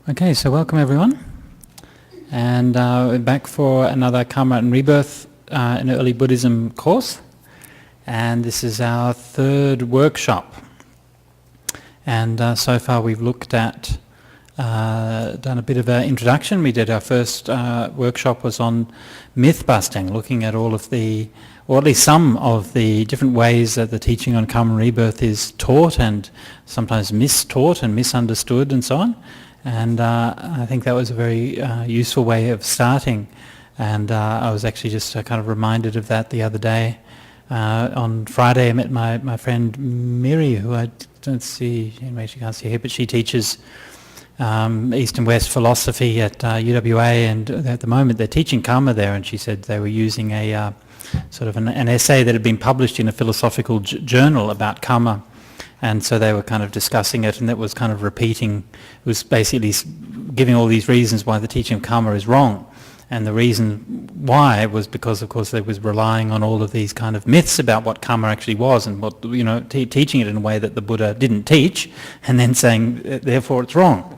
Okay, so welcome everyone, and we're back for another Kamma and Rebirth in Early Buddhism course, and this is our third workshop. And so far we've looked at, done a bit of an introduction. We did our first workshop was on myth busting, looking at all of the, or at least some of the different ways that the teaching on Kamma and Rebirth is taught and sometimes mistaught and misunderstood and so on. And I think that was a very useful way of starting, and I was actually just kind of reminded of that the other day. On Friday I met my friend Miri, who I don't see, anyway she can't see here, but she teaches East and West philosophy at UWA, and at the moment they're teaching Kamma there, and she said they were using a sort of an essay that had been published in a philosophical journal about Kamma. And so they were kind of discussing it, and it was kind of repeating, it was basically giving all these reasons why the teaching of Kamma is wrong. And the reason why was because, of course, they was relying on all of these kind of myths about what Kamma actually was, and what, you know, teaching it in a way that the Buddha didn't teach, and then saying, therefore it's wrong.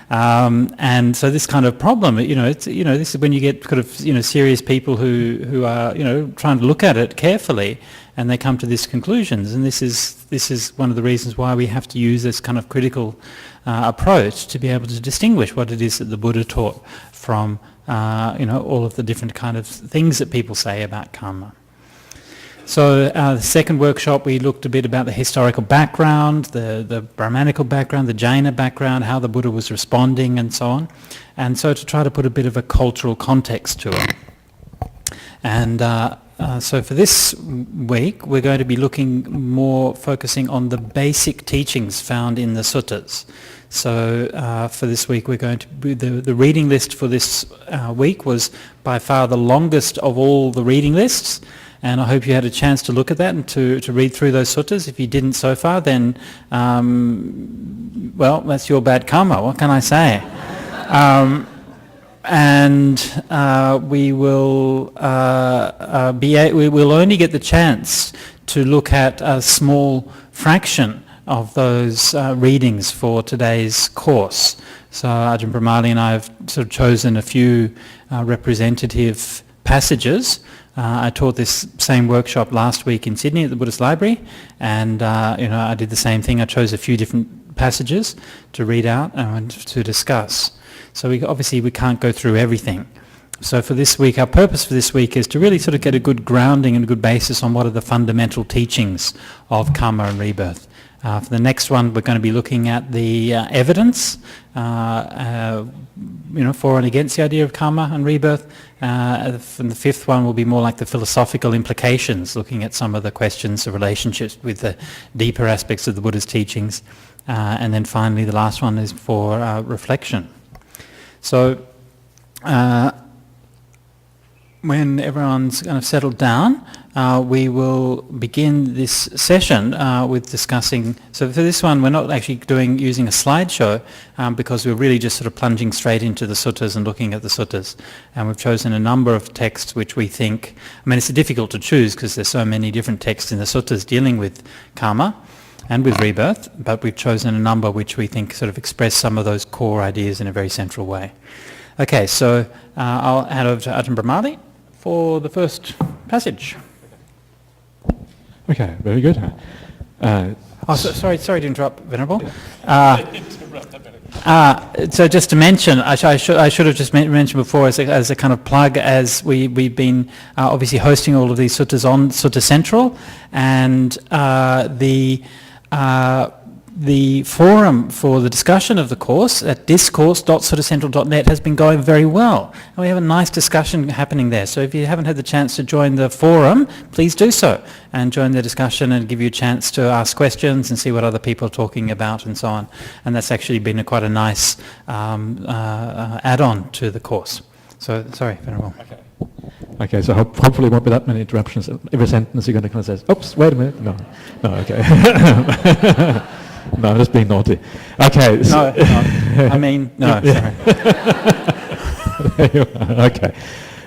And so this kind of problem, this is when you get kind of, serious people who are, trying to look at it carefully, and they come to these conclusions. And this is one of the reasons why we have to use this kind of critical approach to be able to distinguish what it is that the Buddha taught from, all of the different kind of things that people say about Kamma. So the second workshop we looked a bit about the historical background, the Brahmanical background, the Jaina background, how the Buddha was responding and so on. And so to try to put a bit of a cultural context to it. And so for this week we're going to be looking more, focusing on the basic teachings found in the suttas. So for this week we're going to be, the reading list for this week was by far the longest of all the reading lists. And I hope you had a chance to look at that and to read through those suttas. If you didn't so far, then, well, that's your bad karma. What can I say? We will we will only get the chance to look at a small fraction of those readings for today's course. So Ajahn Brahmali and I have sort of chosen a few representative passages. I taught this same workshop last week in Sydney at the Buddhist Library, and I did the same thing. I chose a few different passages to read out and to discuss. So we can't go through everything. So for this week, our purpose for this week is to really sort of get a good grounding and a good basis on what are the fundamental teachings of Kamma and Rebirth. For the next one, we're going to be looking at the evidence, for and against the idea of Kamma and Rebirth. And the fifth one will be more like the philosophical implications, looking at some of the questions of relationships with the deeper aspects of the Buddha's teachings. And then finally, the last one is for reflection. So when everyone's kind of settled down, we will begin this session with discussing. So for this one, we're not actually using a slideshow because we're really just sort of plunging straight into the suttas and looking at the suttas. And we've chosen a number of texts which we think, it's difficult to choose because there's so many different texts in the suttas dealing with Kamma and with rebirth, but we've chosen a number which we think sort of express some of those core ideas in a very central way. Okay, so I'll hand over to Ajahn Brahmali for the first passage. Okay, very good. Sorry to interrupt, Venerable. So just to mention, I should have just mentioned before as a kind of plug, as we've been obviously hosting all of these suttas on Sutta Central, and the forum for the discussion of the course at discourse.suttacentral.net has been going very well. And we have a nice discussion happening there. So if you haven't had the chance to join the forum, please do so and join the discussion and give you a chance to ask questions and see what other people are talking about and so on. And that's actually been quite a nice add-on to the course. So, sorry, Venerable. Okay, so hopefully won't be that many interruptions. Every sentence you're going to kind of say, oops, wait a minute. No, okay. No, I'm just being naughty. Okay. No, sorry.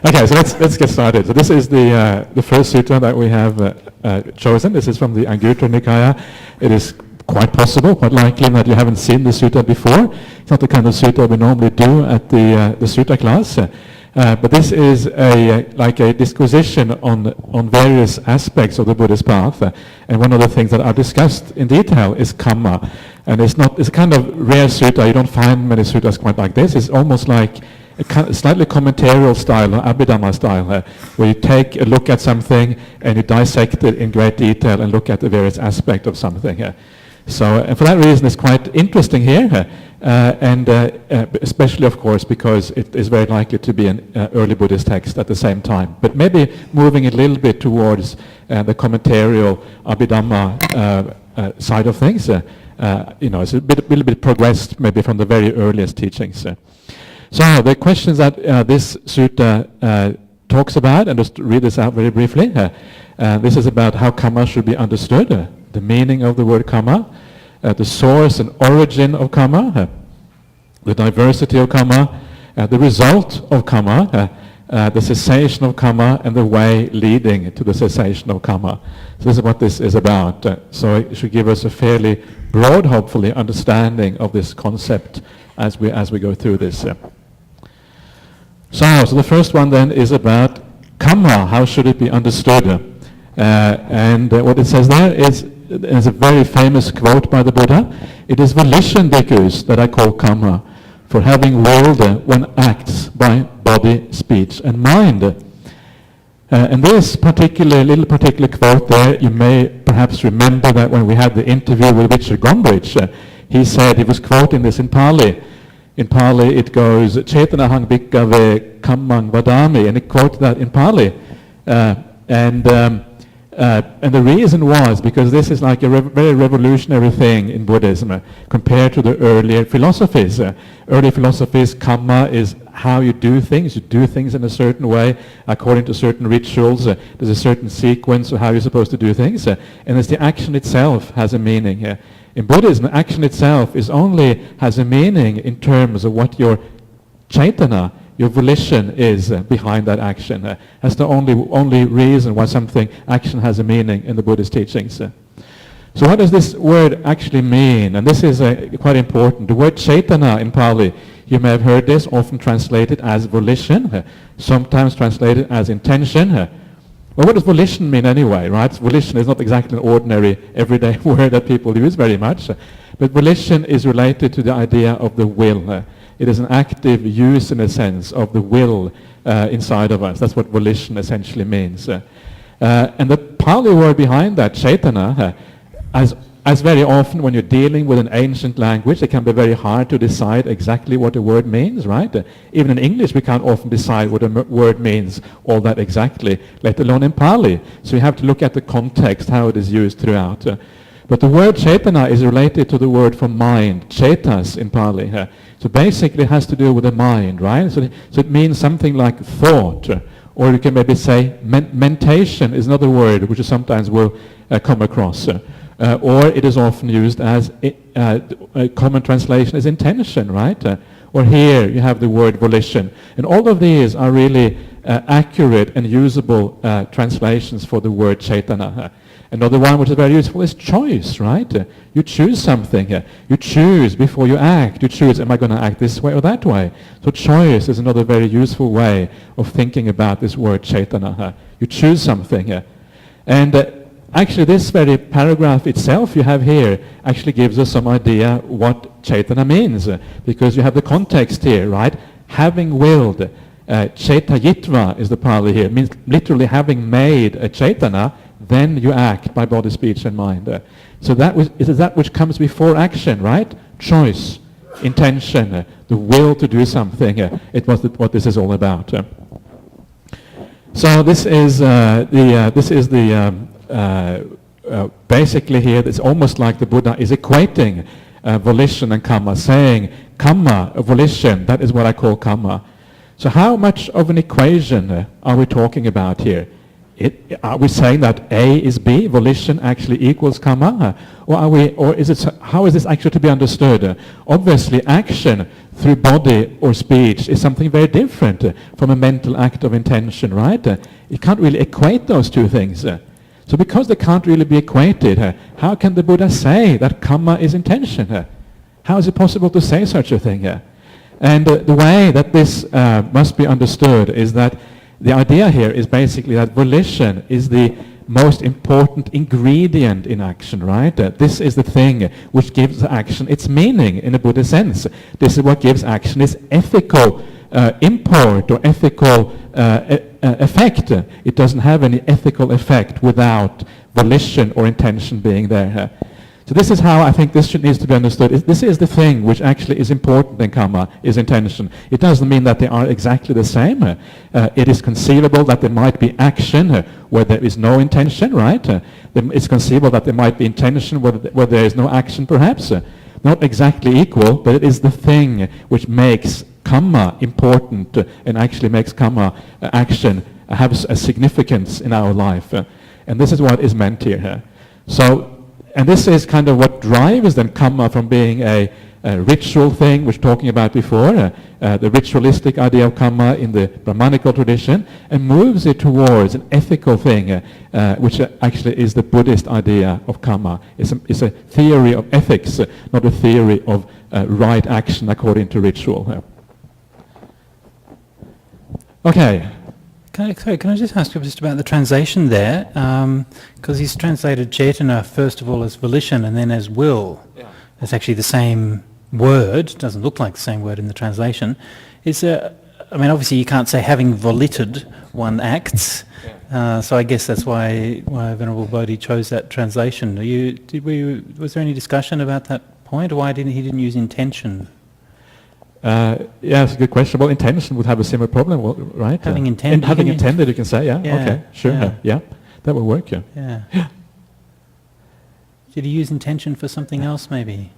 Okay, so let's get started. So this is the first sutta that we have chosen. This is from the Anguttara Nikaya. It is quite possible, quite likely that you haven't seen the sutta before. It's not the kind of sutta we normally do at the sutta class. But this is like a disquisition on various aspects of the Buddhist path, and one of the things that I've discussed in detail is Kamma, and it's a kind of rare sutta. You don't find many suttas quite like this. It's almost like a kind of slightly commentarial style, or Abhidhamma style, where you take a look at something and you dissect it in great detail and look at the various aspects of something. And for that reason, it's quite interesting here, and especially, of course, because it is very likely to be an early Buddhist text at the same time. But maybe moving a little bit towards the commentarial Abhidhamma side of things, it's a little bit progressed maybe from the very earliest teachings. So the questions that this sutta talks about, and just read this out very briefly. This is about how Kamma should be understood. The meaning of the word Kamma, the source and origin of Kamma, the diversity of Kamma, the result of Kamma, the cessation of Kamma, and the way leading to the cessation of Kamma. So this is what this is about. So it should give us a fairly broad, hopefully, understanding of this concept as we go through this. So the first one then is about Kamma. How should it be understood? And what it says there is a very famous quote by the Buddha. It is volition, bhikkhus, that I call Kamma, for having willed one acts by body, speech, and mind. And this little particular quote there, you may perhaps remember that when we had the interview with Richard Gombrich, he said, he was quoting this in Pali. In Pali it goes, Chetanahang bhikkhave kammang vadami, and he quoted that in Pali. And the reason was because this is like a very revolutionary thing in Buddhism compared to the earlier philosophies. Earlier philosophies, Kamma is how you do things. You do things in a certain way according to certain rituals. There's a certain sequence of how you're supposed to do things. And it's the action itself has a meaning. In Buddhism, action itself has a meaning in terms of what your chaitana, your volition is behind that action. That's the only reason why action has a meaning in the Buddhist teachings. So what does this word actually mean? And this is quite important. The word chaitana in Pali, you may have heard this often translated as volition, sometimes translated as intention. Well, what does volition mean anyway, right? Volition is not exactly an ordinary, everyday word that people use very much. But volition is related to the idea of the will. It is an active use, in a sense, of the will inside of us. That's what volition essentially means. And the Pali word behind that, chaitana, as very often when you're dealing with an ancient language, it can be very hard to decide exactly what a word means, right? Even in English, we can't often decide what a word means all that exactly, let alone in Pali. So you have to look at the context, how it is used throughout. But the word chaitana is related to the word for mind, chetas in Pali. So basically it has to do with the mind, right? So it means something like thought, or you can maybe say mentation is another word which you sometimes will come across. Or it is often used as a common translation is intention, right? Or here you have the word volition. And all of these are really accurate and usable translations for the word chaitana. Another one which is very useful is choice, right? You choose something. You choose before you act. You choose, am I going to act this way or that way? So choice is another very useful way of thinking about this word chaitana. You choose something. And actually this very paragraph itself you have here actually gives us some idea what chaitana means. Because you have the context here, right? Having willed. Chetayitva is the Pali here. It means literally having made a chaitana, then you act by body, speech, and mind. So it is that which comes before action, right? Choice, intention, the will to do something. It was what this is all about. So this is basically here. It's almost like the Buddha is equating volition and Kamma, saying Kamma, volition, that is what I call Kamma. So how much of an equation are we talking about here? Are we saying that A is B, volition actually equals Kamma? How is this actually to be understood? Obviously, action through body or speech is something very different from a mental act of intention, right? You can't really equate those two things. So because they can't really be equated, how can the Buddha say that Kamma is intention? How is it possible to say such a thing? And the way that this must be understood is that the idea here is basically that volition is the most important ingredient in action, right? This is the thing which gives action its meaning in a Buddhist sense. This is what gives action its ethical import or ethical effect. It doesn't have any ethical effect without volition or intention being there. So this is how I think this needs to be understood. This is the thing which actually is important in Kamma, is intention. It doesn't mean that they are exactly the same. It is conceivable that there might be action where there is no intention, right? It's conceivable that there might be intention where there is no action, perhaps. Not exactly equal, but it is the thing which makes Kamma important and actually makes Kamma action have a significance in our life. And this is what is meant here. And this is kind of what drives then Kamma from being a ritual thing, which talking about before, the ritualistic idea of Kamma in the Brahmanical tradition, and moves it towards an ethical thing, which actually is the Buddhist idea of Kamma. It's a theory of ethics, not a theory of right action according to ritual. Okay. Can I just ask you just about the translation there? Because he's translated Cetana first of all as volition and then as will. Yeah. It's actually the same word. It doesn't look like the same word in the translation. I mean, obviously you can't say having volited one acts. Yeah. So I guess that's why Venerable Bodhi chose that translation. Was there any discussion about that point? Or why didn't he use intention? Yeah, it's a good question. Well, intention would have a similar problem, right? Having intended. Having intended, you can say, yeah. Okay, sure. Yeah, that would work, yeah. Yeah. Did he use intention for something else, maybe?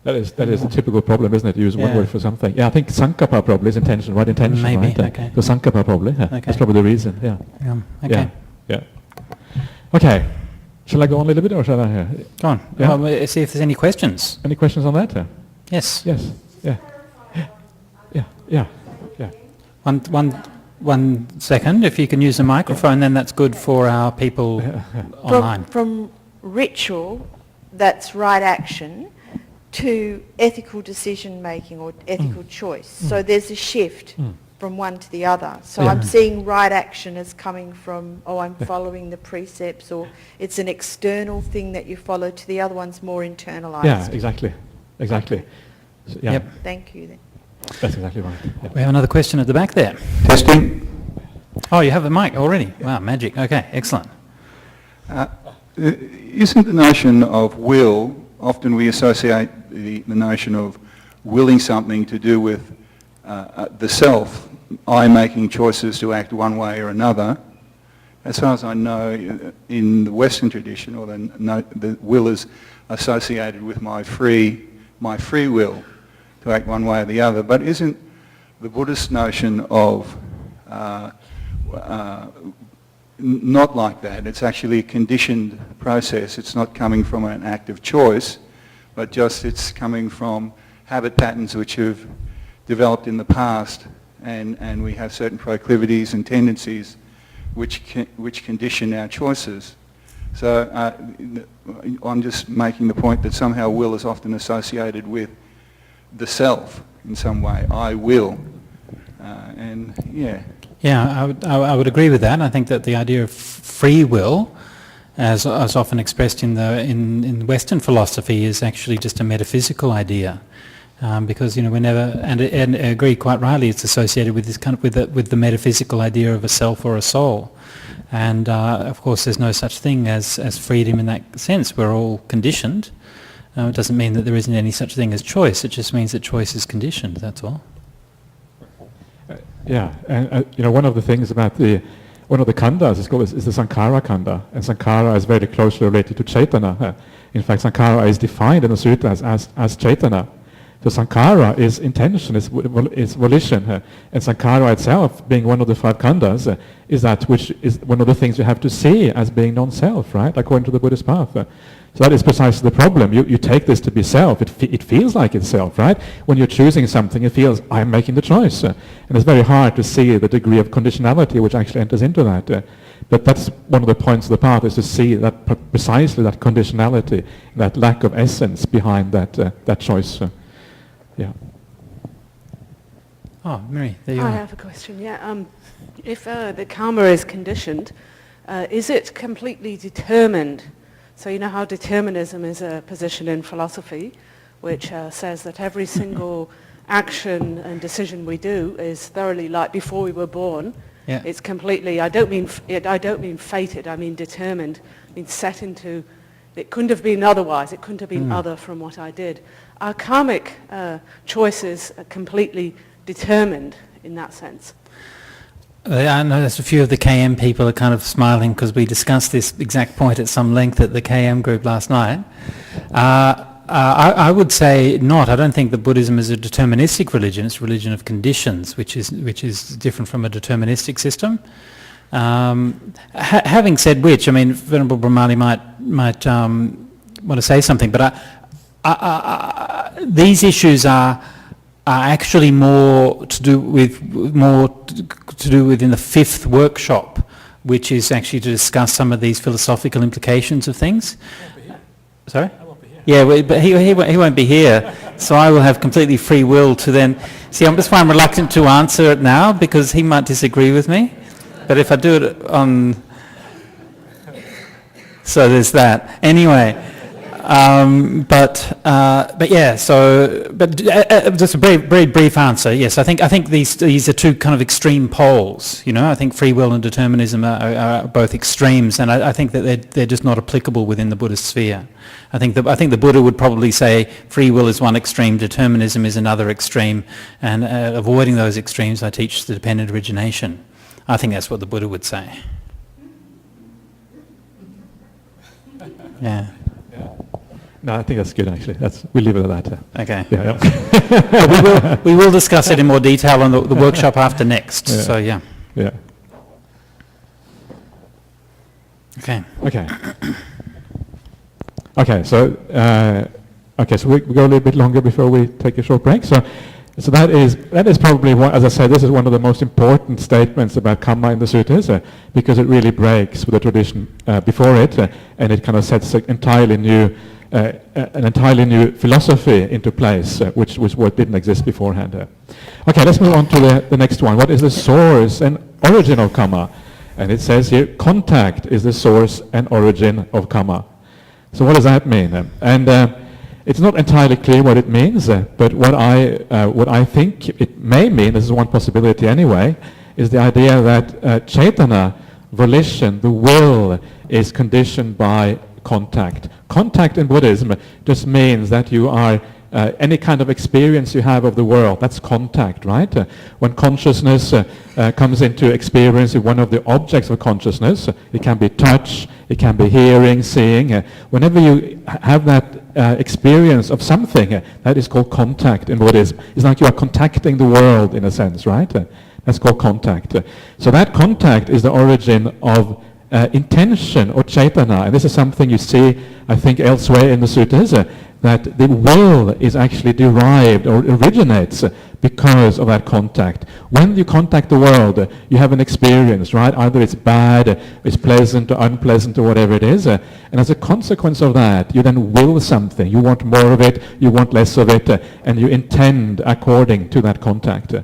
That is a typical problem, isn't it? Use one word for something. Yeah, I think sankappa probably is intention, right? Intention, maybe, right? Okay. So sankappa probably, okay. That's probably the reason, yeah. Okay. Yeah. Okay. Shall I go on a little bit, or shall I? Go on. Yeah? See if there's any questions. Any questions on that? Yes. Yes. Yeah. One second, if you can use the microphone, then that's good for our people online. From ritual, that's right action, to ethical decision making or ethical choice. So there's a shift from one to the other. So I'm seeing right action as coming from, I'm following the precepts, or it's an external thing that you follow, to the other one's more internalized. Yeah, exactly. So, yeah. Yep. Thank you then. That's exactly right. Yeah. We have another question at the back there. Testing. Oh, you have a mic already? Wow, magic. Okay, excellent. Isn't the notion of will, often we associate the notion of willing something to do with the self, I making choices to act one way or another. As far as I know, in the Western tradition, or the will is associated with my free will to act one way or the other. But isn't the Buddhist notion of not like that? It's actually a conditioned process. It's not coming from an act of choice, but just it's coming from habit patterns which have developed in the past, and we have certain proclivities and tendencies which condition our choices. So I'm just making the point that somehow will is often associated with the self in some way. I will, Yeah, I would agree with that. I think that the idea of free will, as often expressed in Western philosophy, is actually just a metaphysical idea, because we never, and I agree quite rightly, it's associated with this kind of with the metaphysical idea of a self or a soul, and of course there's no such thing as freedom in that sense. We're all conditioned. It doesn't mean that there isn't any such thing as choice. It just means that choice is conditioned. That's all. And one of the things about one of the khandas is the sankhara khanda, and sankhara is very closely related to cetana. In fact, sankhara is defined in the sutras as cetana. So sankhara is intention, is volition, and sankhara itself, being one of the five khandas, is that which is one of the things you have to see as being non-self, right? According to the Buddhist path. So that is precisely the problem. You take this to be self. It feels like it's self, right? When you're choosing something, it feels, I'm making the choice. And it's very hard to see the degree of conditionality which actually enters into that. But that's one of the points of the path, is to see that precisely that conditionality, that lack of essence behind that choice. Yeah. Oh, Mary, there you I are. have a question, yeah. If the karma is conditioned, is it completely determined? So you know how determinism is a position in philosophy, which says that every single action and decision we do is thoroughly like before we were born. Yeah. It's completely, I don't mean fated, I mean determined, I mean set into, it couldn't have been otherwise, it couldn't have been other from what I did. Are karmic choices completely determined in that sense? I know there's a few of the KM people are kind of smiling because we discussed this exact point at some length at the KM group last night. I would say not. I don't think that Buddhism is a deterministic religion. It's a religion of conditions, which is different from a deterministic system. Having said which, I mean, Venerable Brahmali might want to say something, but these issues are actually more to do with in the fifth workshop, which is actually to discuss some of these philosophical implications of things. Sorry? Yeah, but he won't be here, so I will have completely free will to then... See, I'm just why I'm reluctant to answer it now, because he might disagree with me. But if I do it on... So there's that. Anyway, but yeah, so... But just a very brief answer, yes. I think these are two kind of extreme poles, you know. I think free will and determinism are both extremes, and I think that they're just not applicable within the Buddhist sphere. I think the Buddha would probably say free will is one extreme, determinism is another extreme, and avoiding those extremes I teach the dependent origination. I think that's what the Buddha would say. Yeah. No, I think that's good actually. We'll leave it at that. Okay. Yeah. we will discuss it in more detail on the workshop after next. Yeah. So yeah. Yeah. Okay. Okay. Okay. So so we go a little bit longer before we take a short break. So that is probably one, as I said, this is one of the most important statements about Kamma in the suttas, because it really breaks with the tradition before it, and it kind of sets an entirely new philosophy into place, which what didn't exist beforehand. Okay, let's move on to the next one. What is the source and origin of Kamma? And it says here, contact is the source and origin of Kamma. So what does that mean? And it's not entirely clear what it means, but what I think it may mean, this is one possibility anyway, is the idea that Chaitana, volition, the will, is conditioned by contact. Contact in Buddhism just means that you are, any kind of experience you have of the world, that's contact, right? When consciousness comes into experience with one of the objects of consciousness, it can be touch, it can be hearing, seeing. Whenever you have that experience of something, that is called contact in Buddhism. It's like you are contacting the world in a sense, right? That's called contact. So that contact is the origin of intention or chaitana, and this is something you see, I think, elsewhere in the suttas, that the will is actually derived or originates because of that contact. When you contact the world, you have an experience, right? Either it's bad, it's pleasant or unpleasant or whatever it is, and as a consequence of that, you then will something. You want more of it, you want less of it, and you intend according to that contact.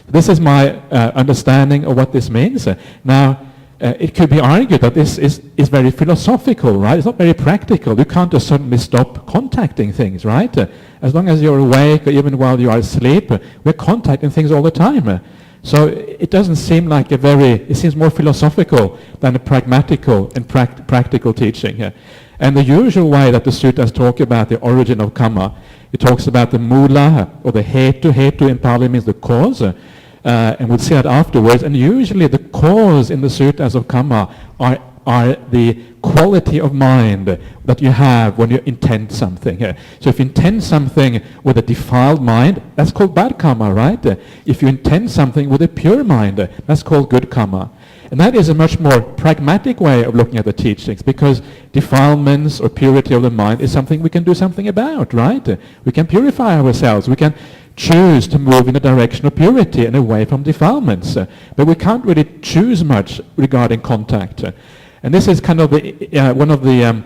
This is my understanding of what this means. Now, it could be argued that this is very philosophical, right? It's not very practical. You can't just suddenly stop contacting things, right? As long as you're awake, or even while you are asleep, we're contacting things all the time. So it doesn't seem like it seems more philosophical than a pragmatical and practical teaching. And the usual way that the suttas talk about the origin of Kamma, it talks about the mula, or the hetu. Hetu in Pali means the cause. And we'll see that afterwards. And usually the cause in the suttas of Kamma are the quality of mind that you have when you intend something. So if you intend something with a defiled mind, that's called bad Kamma, right? If you intend something with a pure mind, that's called good Kamma. And that is a much more pragmatic way of looking at the teachings, because defilements or purity of the mind is something we can do something about, right? We can purify ourselves. We can choose to move in the direction of purity and away from defilements. But we can't really choose much regarding contact. And this is kind of one of the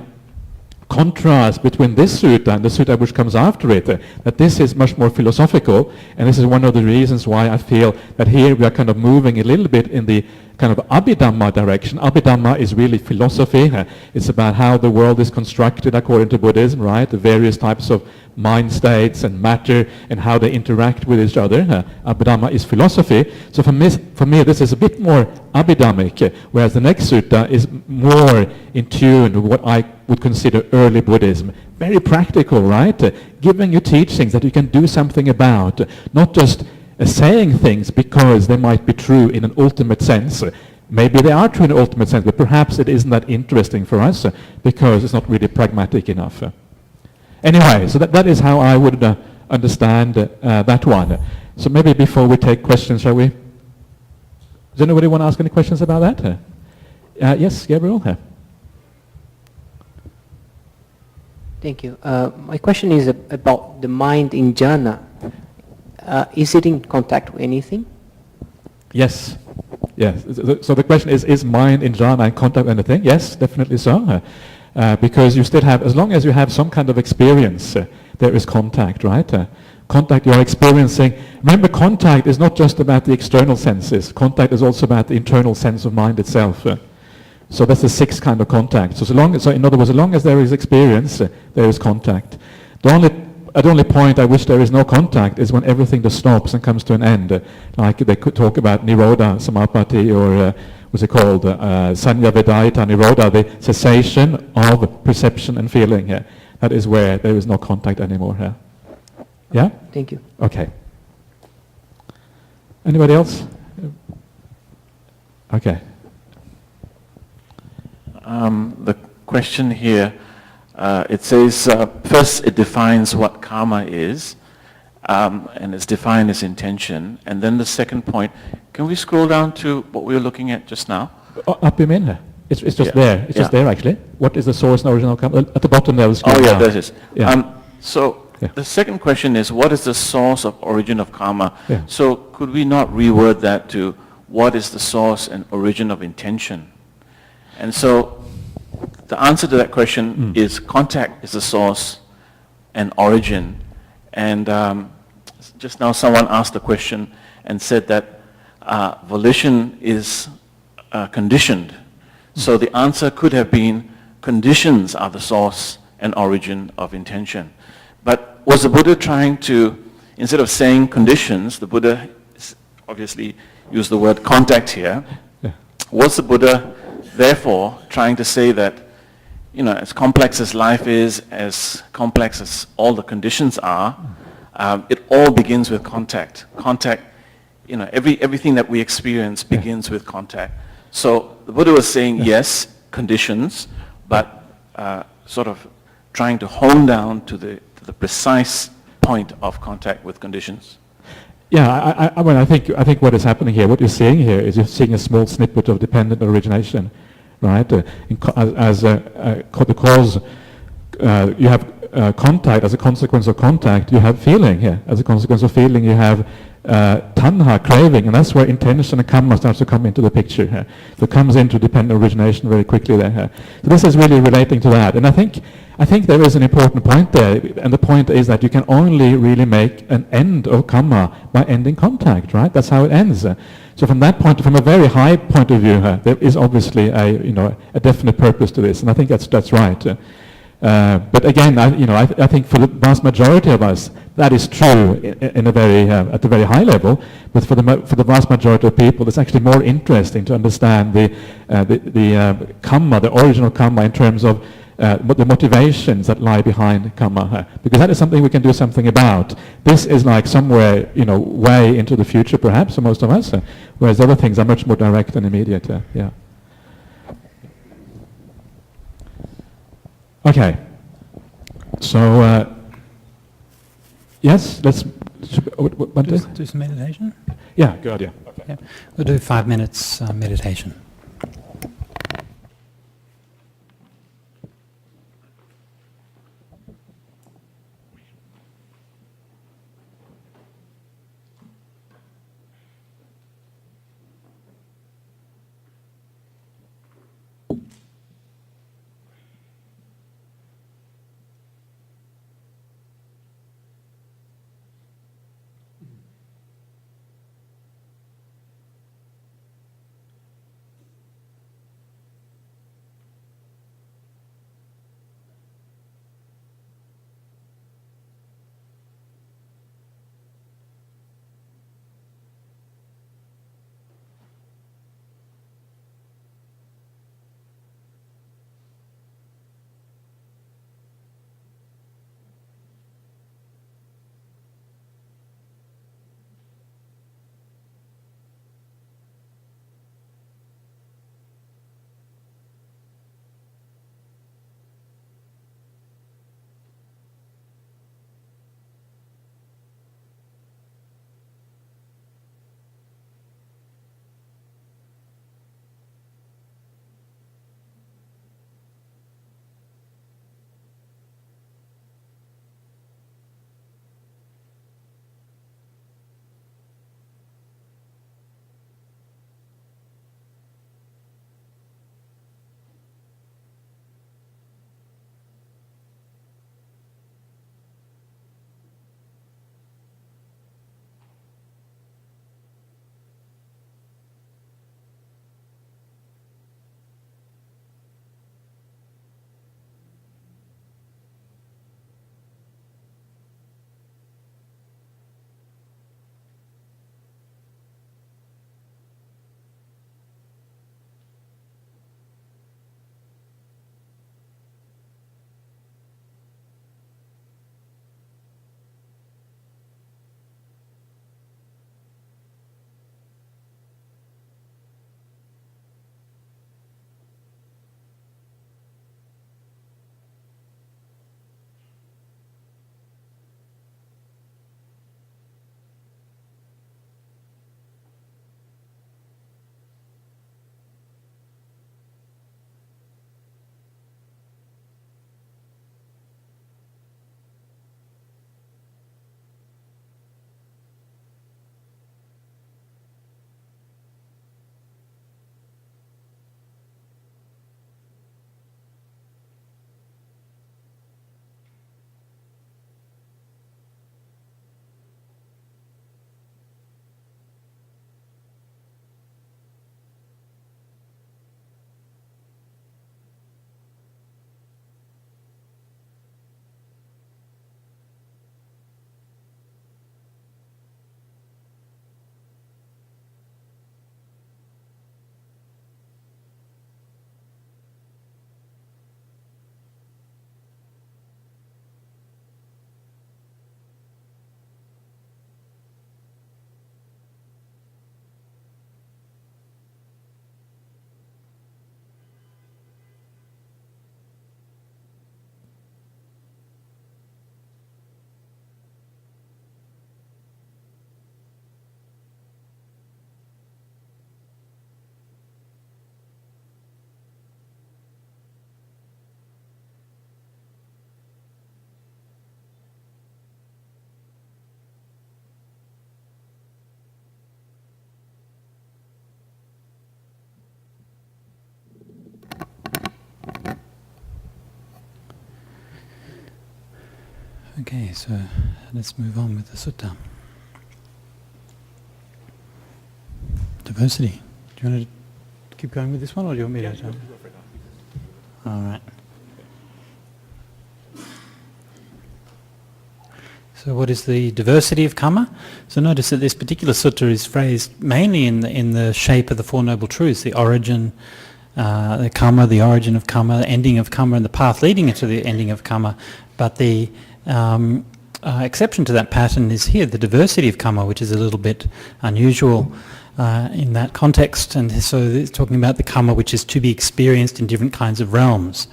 contrast between this sutta and the sutta which comes after it, that this is much more philosophical, and this is one of the reasons why I feel that here we are kind of moving a little bit in the kind of Abhidhamma direction. Abhidhamma is really philosophy. It's about how the world is constructed according to Buddhism, right? The various types of mind states and matter and how they interact with each other. Abhidhamma is philosophy. So for me, this is a bit more Abhidhammic, whereas the next sutta is more in tune with what I would consider early Buddhism. Very practical, right? Giving you teachings that you can do something about, not just saying things because they might be true in an ultimate sense. Maybe they are true in an ultimate sense, but perhaps it isn't that interesting for us because it's not really pragmatic enough. Anyway, so that is how I would understand that one. So maybe before we take questions, shall we? Does anybody want to ask any questions about that? Yes, Gabriel? Thank you. My question is about the mind in jhana. Is it in contact with anything? Yes. Yes. So the question is mind in jhana in contact with anything? Yes, definitely so. Because you still have, as long as you have some kind of experience, there is contact, right? Contact you are experiencing. Remember, contact is not just about the external senses. Contact is also about the internal sense of mind itself. So that's the sixth kind of contact. So in other words, as long as there is experience, there is contact. The only point I wish there is no contact is when everything just stops and comes to an end. Like they could talk about Nirodha Samapatti, or what's it called, Sanya Vedayita Nirodha, the cessation of perception and feeling. That is where there is no contact anymore. Yeah? Thank you. Okay. Anybody else? Okay. The question here, it says, first it defines what karma is, and it's defined as intention. And then the second point, can we scroll down to what we were looking at just now? Up in there. It's just there. It's just there, actually. What is the source and original karma? At the bottom there. Oh, yeah, there it is. Yeah. The second question is, what is the source of origin of karma? Yeah. So could we not reword that to, what is the source and origin of intention? And so the answer to that question is contact is the source and origin. And just now someone asked a question and said that volition is conditioned. So the answer could have been conditions are the source and origin of intention. But was the Buddha trying to, instead of saying conditions, the Buddha obviously used the word contact here. Yeah. Was the Buddha therefore trying to say that, as complex as life is, as complex as all the conditions are, it all begins with contact. Contact, everything that we experience begins with contact. So the Buddha was saying, yes, conditions, but sort of trying to hone down to the precise point of contact with conditions. Yeah, I think what is happening here, what you're seeing here, is you're seeing a small snippet of dependent origination, right? As the cause, you have contact. As a consequence of contact, you have feeling here. As a consequence of feeling, you have tanha, craving, and that's where intention and kamma starts to come into the picture here. So it comes into dependent origination very quickly there. So this is really relating to that, and I think there is an important point there, and the point is that you can only really make an end of kamma by ending contact, right? That's how it ends. So from that point, from a very high point of view, there is obviously a definite purpose to this, and I think that's right. But again, I think for the vast majority of us, that is true in a very at a very high level. But for the vast majority of people, it's actually more interesting to understand the kamma, the original kamma, in terms of the motivations that lie behind kamma, because that is something we can do something about. This is like somewhere way into the future, perhaps, for most of us, whereas other things are much more direct and immediate. Yeah. Okay. So yes, let's do some meditation. Yeah, good idea. Okay. Yeah. We'll do 5 minutes meditation. Okay, so let's move on with the sutta. Diversity. Do you want to keep going with this one, or do you want me to? All right. So what is the diversity of Kamma? So notice that this particular sutta is phrased mainly in the shape of the Four Noble Truths, the origin, the Kamma, the origin of Kamma, the ending of Kamma, and the path leading into the ending of Kamma. But the exception to that pattern is here, the diversity of Kamma, which is a little bit unusual in that context. And so it's talking about the Kamma which is to be experienced in different kinds of realms.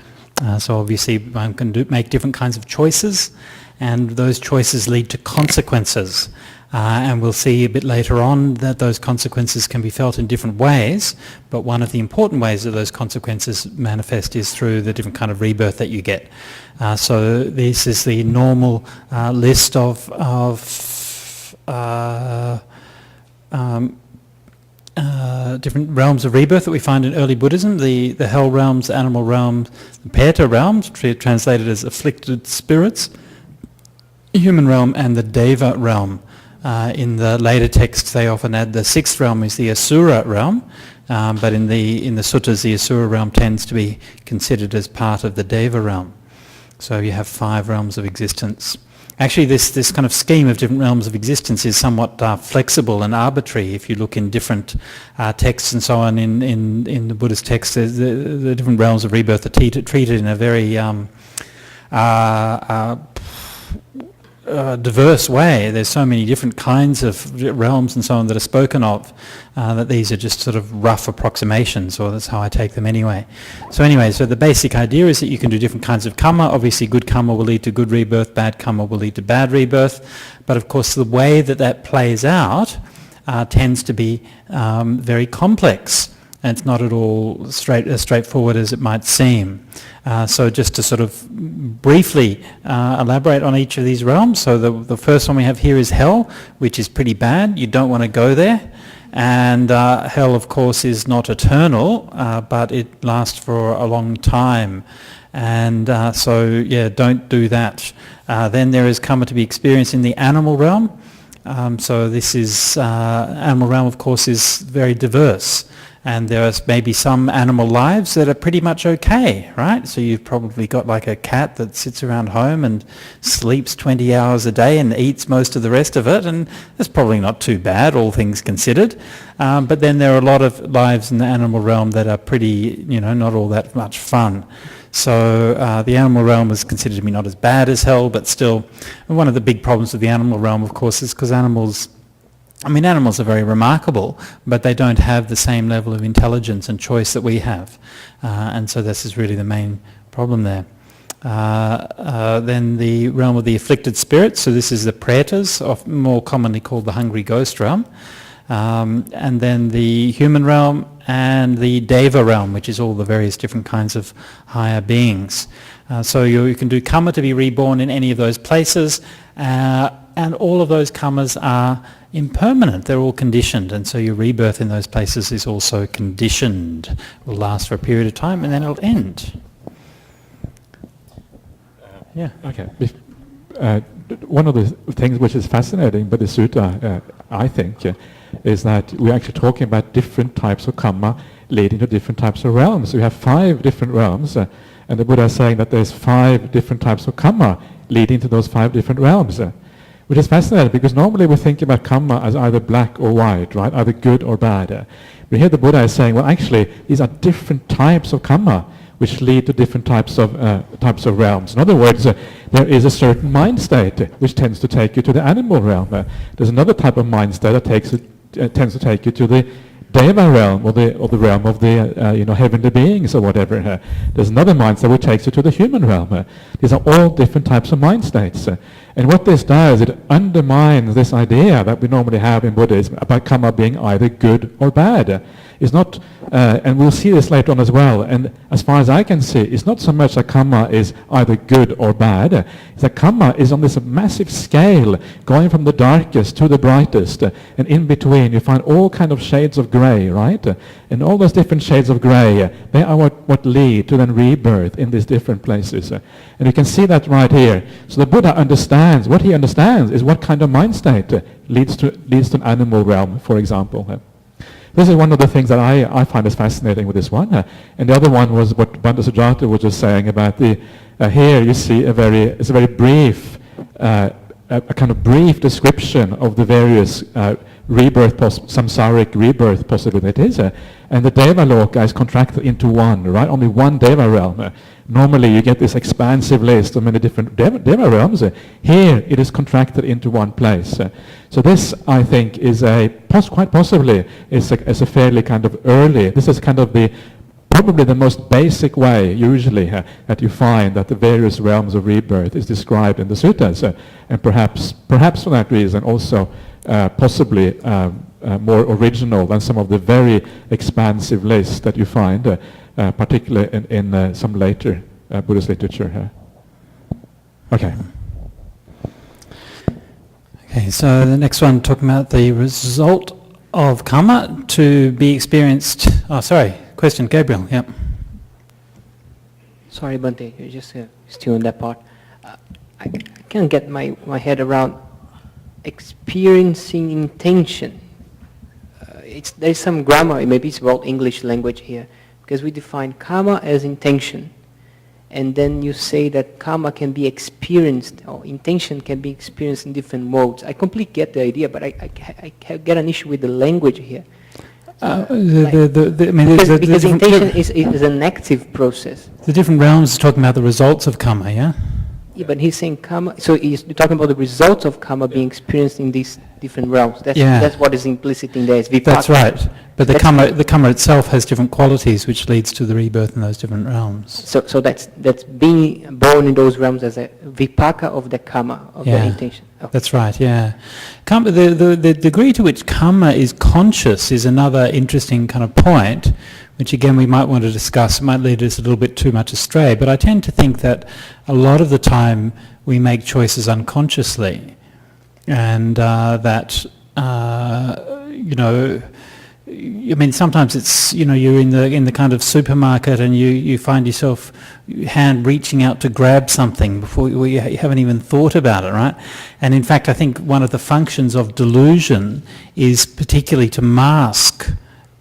So obviously one can make different kinds of choices, and those choices lead to consequences. And we'll see a bit later on that those consequences can be felt in different ways, but one of the important ways that those consequences manifest is through the different kind of rebirth that you get. So this is the normal list of different realms of rebirth that we find in early Buddhism, the hell realms, the animal realms, the Peta realms, translated as afflicted spirits, human realm, and the Deva realm. In the later texts they often add the sixth realm is the Asura realm, but in the suttas the Asura realm tends to be considered as part of the Deva realm. So you have 5 realms of existence. Actually this kind of scheme of different realms of existence is somewhat flexible and arbitrary. If you look in different texts and so on in the Buddhist texts, the different realms of rebirth are treated in a very diverse way. There's so many different kinds of realms and so on that are spoken of that these are just sort of rough approximations, or that's how I take them anyway. So the basic idea is that you can do different kinds of Kamma. Obviously good Kamma will lead to good rebirth, bad Kamma will lead to bad rebirth, but of course the way that plays out tends to be very complex. And it's not at all as straightforward as it might seem. So just to sort of briefly elaborate on each of these realms. So the first one we have here is hell, which is pretty bad. You don't want to go there. And hell, of course, is not eternal, but it lasts for a long time. And don't do that. Then there is Kamma to be experienced in the animal realm. So this is, animal realm, of course, is very diverse. And there are maybe some animal lives that are pretty much okay, right? So you've probably got like a cat that sits around home and sleeps 20 hours a day and eats most of the rest of it, and that's probably not too bad, all things considered. But then there are a lot of lives in the animal realm that are pretty, not all that much fun. So the animal realm is considered to be not as bad as hell, but still, one of the big problems with the animal realm, of course, is because animals are very remarkable, but they don't have the same level of intelligence and choice that we have. And so this is really the main problem there. Then the realm of the afflicted spirits, so this is the pretas, more commonly called the hungry ghost realm. And then the human realm and the Deva realm, which is all the various different kinds of higher beings. So you can do Kamma to be reborn in any of those places, and all of those Kammas are impermanent, they're all conditioned, and so your rebirth in those places is also conditioned. It will last for a period of time and then it'll end. Yeah. Okay. One of the things which is fascinating about the sutta, I think, is that we're actually talking about different types of Kamma leading to different types of realms. We have 5 different realms, and the Buddha is saying that there's 5 different types of Kamma leading to those 5 different realms. Which is fascinating, because normally we think about Kamma as either black or white, right? Either good or bad. But here the Buddha is saying, well, actually, these are different types of Kamma which lead to different types of realms. In other words, there is a certain mind state which tends to take you to the animal realm. There's another type of mind state that tends to take you to the Deva realm, or the realm of the heavenly beings or whatever. There's another mind state which takes you to the human realm. These are all different types of mind states. And what this does, it undermines this idea that we normally have in Buddhism about Kamma being either good or bad. It's not, and we'll see this later on as well, and as far as I can see, it's not so much that Kamma is either good or bad. It's that Kamma is on this massive scale, going from the darkest to the brightest, and in between you find all kind of shades of grey, right? And all those different shades of grey, they are what lead to then rebirth in these different places. And you can see that right here. So the Buddha understands, what he understands is what kind of mind state leads to an animal realm, for example. This is one of the things that I find is fascinating with this one. And the other one was what Bhante Sujata was just saying about here you see it's a very brief, a kind of brief description of the various samsaric rebirth possibilities. And the Deva Loka is contracted into one, right? Only one Deva realm. Normally you get this expansive list of many different Deva realms. Here it is contracted into one place. So this, I think, is quite possibly is a fairly kind of early, this is kind of probably the most basic way, usually, that you find that the various realms of rebirth is described in the suttas, and perhaps for that reason also possibly more original than some of the very expansive lists that you find, particularly in some later Buddhist literature. Okay. Okay, so the next one talking about the result of karma to be experienced. Oh, sorry. Question, Gabriel. Yep. Sorry, Bhante, you're just still on that part. I can't get my head around experiencing intention. There's some grammar, maybe it's about English language here, because we define karma as intention, and then you say that karma can be experienced, or intention can be experienced in different modes. I completely get the idea, but I get an issue with the language here. Because intention is an active process. The different realms are talking about the results of karma, yeah? Yeah, but he's saying karma, so he's talking about the results of karma being experienced in these different realms. That's what is implicit in there. Is vipaka. That's right. But the karma itself has different qualities which leads to the rebirth in those different realms. So that's being born in those realms as a vipaka of the karma, of the intention. Okay. That's right, yeah. Karma, the degree to which karma is conscious is another interesting kind of point, which again we might want to discuss. It might lead us a little bit too much astray, but I tend to think that a lot of the time we make choices unconsciously, and I mean, sometimes it's, you're in the kind of supermarket and you find yourself hand reaching out to grab something before you haven't even thought about it, right? And in fact, I think one of the functions of delusion is particularly to mask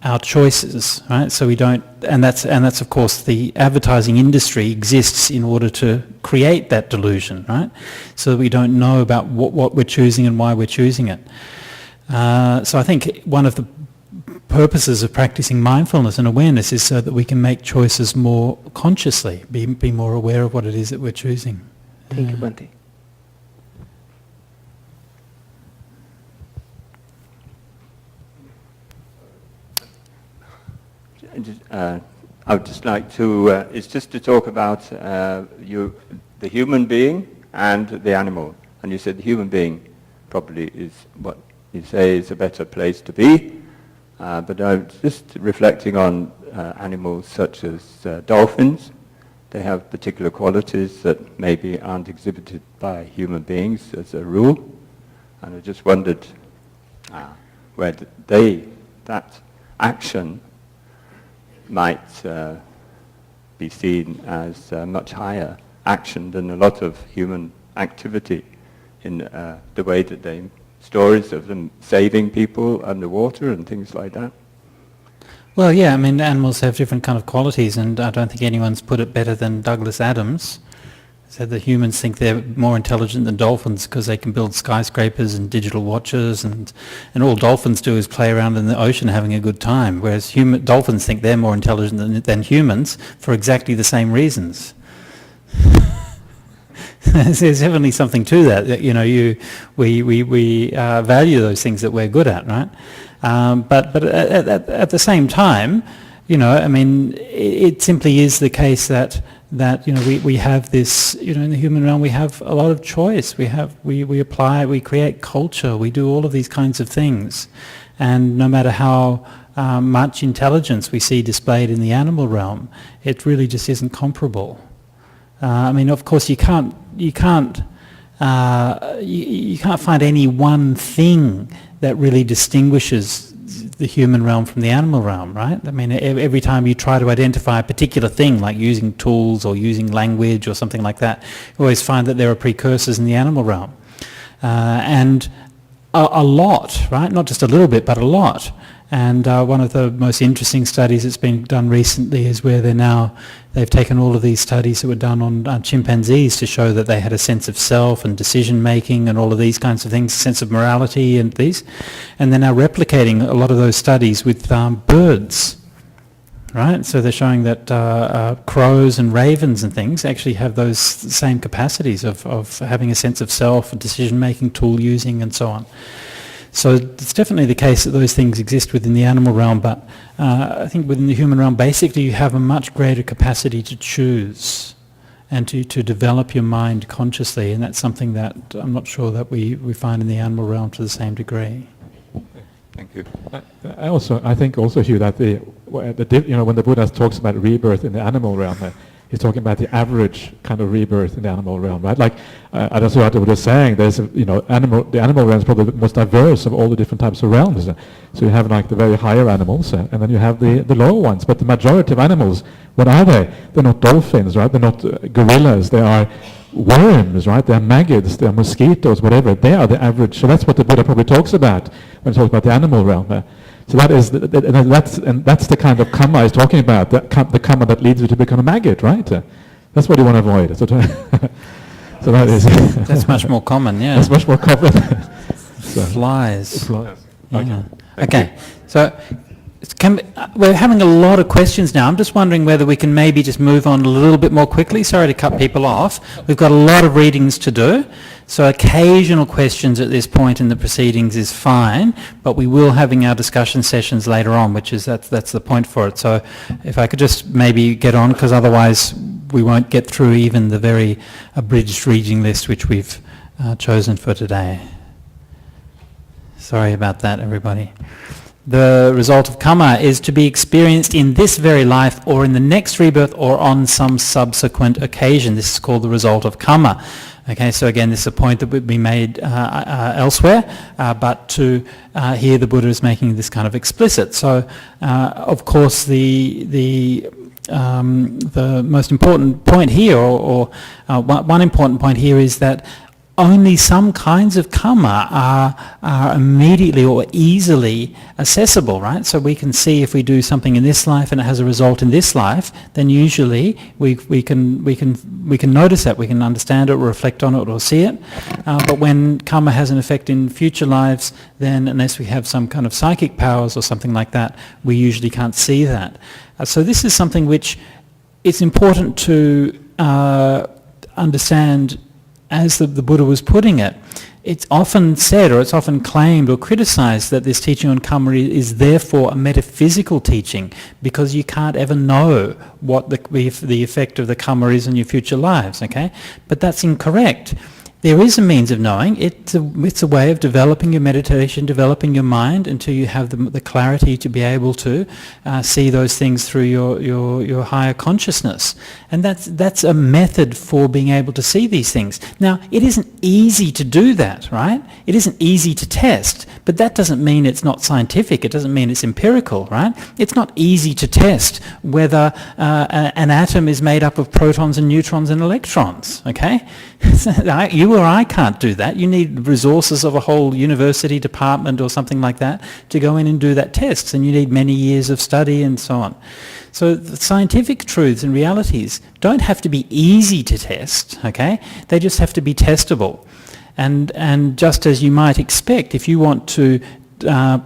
our choices, right? So we don't, and that's of course the advertising industry exists in order to create that delusion, right? So that we don't know about what we're choosing and why we're choosing it. So I think one of the purposes of practicing mindfulness and awareness is so that we can make choices more consciously, be more aware of what it is that we're choosing. Thank you, Bhante. I would just like to, it's just to talk about the human being and the animal. And you said the human being probably is what you say is a better place to be. But I'm just reflecting on animals such as dolphins. They have particular qualities that maybe aren't exhibited by human beings as a rule. And I just wondered where that action might be seen as much higher action than a lot of human activity in the way that they stories of them saving people underwater and things like that. Well, yeah, I mean, animals have different kind of qualities, and I don't think anyone's put it better than Douglas Adams. Said that humans think they're more intelligent than dolphins because they can build skyscrapers and digital watches, and all dolphins do is play around in the ocean having a good time, whereas dolphins think they're more intelligent than humans for exactly the same reasons. There's definitely something to that. We value those things that we're good at, right? But at the same time, I mean, it simply is the case that we have this, in the human realm we have a lot of choice. We apply, we create culture, we do all of these kinds of things, and no matter how much intelligence we see displayed in the animal realm, it really just isn't comparable. I mean, of course, you can't find any one thing that really distinguishes the human realm from the animal realm, right? I mean, every time you try to identify a particular thing, like using tools or using language or something like that, you always find that there are precursors in the animal realm. And a lot, right? Not just a little bit, but a lot. And one of the most interesting studies that's been done recently is where they've taken all of these studies that were done on chimpanzees to show that they had a sense of self and decision making and all of these kinds of things, sense of morality and these. And they're now replicating a lot of those studies with birds, right? So they're showing that crows and ravens and things actually have those same capacities of having a sense of self, decision making, tool using and so on. So it's definitely the case that those things exist within the animal realm, but I think within the human realm, basically you have a much greater capacity to choose and to develop your mind consciously, and that's something that I'm not sure that we find in the animal realm to the same degree. Thank you. I think also, Hugh, that when the Buddha talks about rebirth in the animal realm, he's talking about the average kind of rebirth in the animal realm, right? Like, I don't know what the Buddha is saying. There's, the animal realm is probably the most diverse of all the different types of realms. So you have like the very higher animals, and then you have the lower ones. But the majority of animals, what are they? They're not dolphins, right? They're not gorillas. They are worms, right? They're maggots. They're mosquitoes, whatever. They are the average. So that's what the Buddha probably talks about when he talks about the animal realm. So that's the kind of Kamma he's talking about, the Kamma that leads you to become a maggot, right? That's what you want to avoid. So that is... That's much more common, yeah. That's much more common. Flies. Yeah. Okay. So we're having a lot of questions now. I'm just wondering whether we can maybe just move on a little bit more quickly. Sorry to cut people off. We've got a lot of readings to do. So occasional questions at this point in the proceedings is fine, but we will having our discussion sessions later on, that's the point for it. So if I could just maybe get on, because otherwise we won't get through even the very abridged reading list which we've chosen for today. Sorry about that, everybody. The result of Kamma is to be experienced in this very life or in the next rebirth or on some subsequent occasion. This is called the result of Kamma. Okay, so again, this is a point that would be made elsewhere, but here the Buddha is making this kind of explicit. So, of course, the most important point here, or one important point here, is that only some kinds of Kamma are immediately or easily accessible, right? So we can see if we do something in this life and it has a result in this life, then usually we can notice that, we can understand it or reflect on it or see it. But when Kamma has an effect in future lives, then unless we have some kind of psychic powers or something like that, we usually can't see that. So this is something which it's important to understand. As the Buddha was putting it, it's often said or it's often claimed or criticized that this teaching on Kamma is therefore a metaphysical teaching because you can't ever know what the effect of the Kamma is in your future lives, okay? But that's incorrect. There is a means of knowing. It's a way of developing your meditation, developing your mind until you have the clarity to be able to see those things through your higher consciousness. And that's a method for being able to see these things. Now, it isn't easy to do that, right? It isn't easy to test, but that doesn't mean it's not scientific. It doesn't mean it's empirical, right? It's not easy to test whether an atom is made up of protons and neutrons and electrons, okay? You or I can't do that. You need resources of a whole university department or something like that to go in and do that test, and you need many years of study and so on. So the scientific truths and realities don't have to be easy to test, okay? They just have to be testable. And just as you might expect, if you want to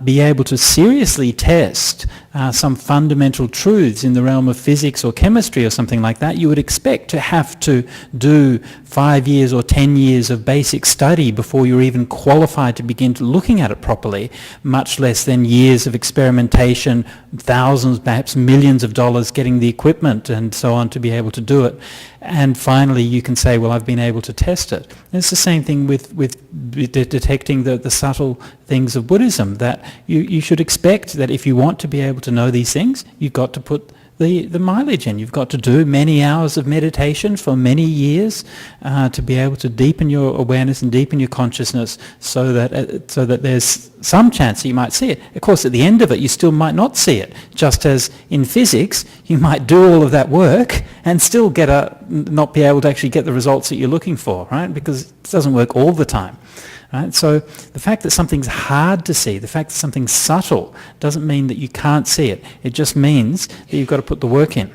be able to seriously test some fundamental truths in the realm of physics or chemistry or something like that, you would expect to have to do 5 years or 10 years of basic study before you're even qualified to begin to looking at it properly, much less than years of experimentation, thousands, perhaps millions of dollars getting the equipment and so on to be able to do it. And finally you can say, well, I've been able to test it. And it's the same thing with detecting the subtle things of Buddhism, that you should expect that if you want to be able to know these things, you've got to put the mileage in. You've got to do many hours of meditation for many years to be able to deepen your awareness and deepen your consciousness so that there's some chance that you might see it. Of course, at the end of it, you still might not see it. Just as in physics, you might do all of that work and still not be able to actually get the results that you're looking for, right? Because it doesn't work all the time. Right? So the fact that something's hard to see, the fact that something's subtle, doesn't mean that you can't see it. It just means that you've got to put the work in.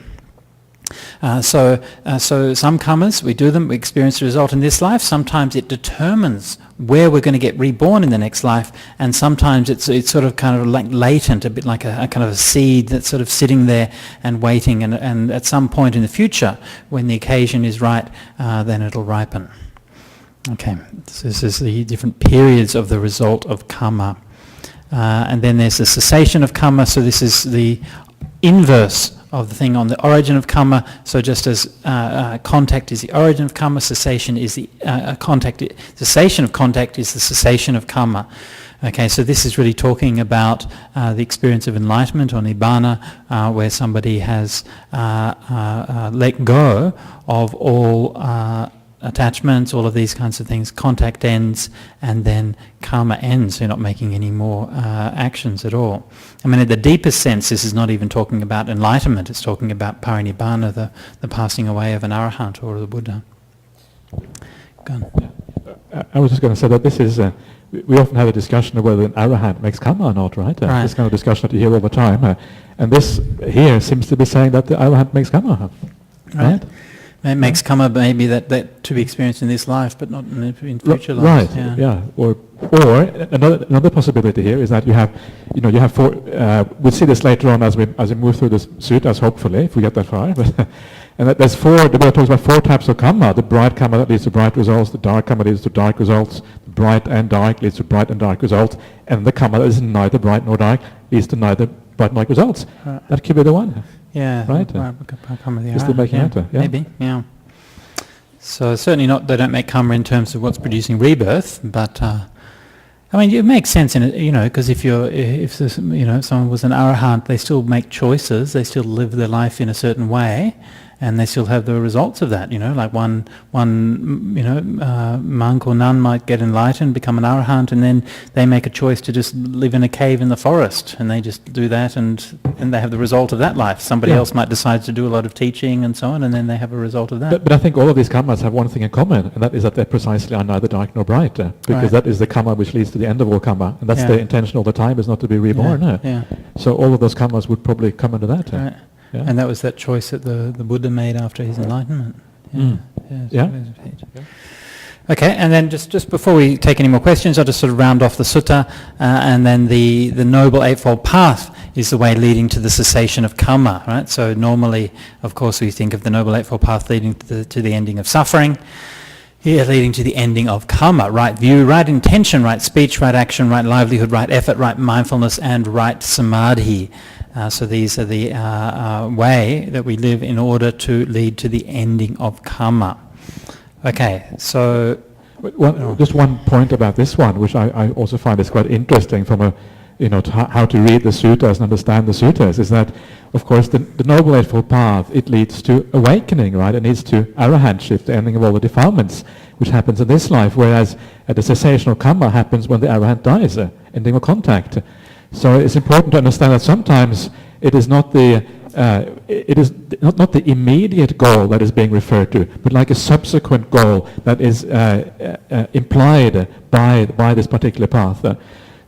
So some kammas, we do them, we experience the result in this life. Sometimes it determines where we're going to get reborn in the next life, and sometimes it's sort of kind of like latent, a bit like a kind of a seed that's sort of sitting there and waiting, and at some point in the future, when the occasion is right, then it'll ripen. Okay, so this is the different periods of the result of kamma. And then there's the cessation of kamma, so this is the inverse of the thing on the origin of kamma. So just as contact is the origin of kamma, cessation is the cessation of contact is the cessation of kamma. Okay, so this is really talking about the experience of enlightenment or nibbana, where somebody has let go of all attachments, all of these kinds of things. Contact ends, and then karma ends. So you're not making any more actions at all. I mean, in the deepest sense, this is not even talking about enlightenment. It's talking about parinibbana, the passing away of an arahant or the Buddha. Go on. I was just going to say that this is, we often have a discussion of whether an arahant makes karma or not, right? Right. This kind of discussion that you hear all the time. And this here seems to be saying that the arahant makes karma, right? It makes karma maybe that to be experienced in this life, but not in future lives. Right. Yeah. Or another possibility here is that you have four. We'll see this later on as we move through this suttas, hopefully, if we get that far. But and that there's four. The Buddha talks about four types of karma: the bright karma that leads to bright results, the dark karma leads to dark results, the bright and dark leads to bright and dark results, and the karma that is neither bright nor dark leads to neither bright nor dark results. That could be the one. Yeah, right. You're still making yeah. Maybe, yeah. So certainly not. They don't make karma in terms of what's producing rebirth, but I mean, it makes sense in it, because if someone was an arahant, they still make choices. They still live their life in a certain way, and they still have the results of that. Like one monk or nun might get enlightened, become an arahant, and then they make a choice to just live in a cave in the forest, and they just do that, and they have the result of that life. Somebody else might decide to do a lot of teaching and so on, and then they have a result of that. But I think all of these karmas have one thing in common, and that is that they precisely are neither dark nor bright, because that is the karma which leads to the end of all karma, and that's the intention all the time, is not to be reborn. So all of those karmas would probably come under that. Right. Yeah. And that was that choice that the Buddha made after his enlightenment. Okay, and then just before we take any more questions, I'll just sort of round off the sutta, and then the Noble Eightfold Path is the way leading to the cessation of karma, right? So normally, of course, we think of the Noble Eightfold Path leading to the ending of suffering. Here, leading to the ending of karma: right view, right intention, right speech, right action, right livelihood, right effort, right mindfulness, and right samadhi. So these are the way that we live in order to lead to the ending of karma. Okay, so... Just one point about this one, which I also find is quite interesting from how to read the suttas and understand the suttas, is that, of course, the Noble Eightfold Path, it leads to awakening, right? It leads to arahantship, the ending of all the defilements, which happens in this life, whereas the cessation of karma happens when the arahant dies, ending of contact. So it's important to understand that sometimes it is not the immediate goal that is being referred to, but like a subsequent goal that is implied by this particular path.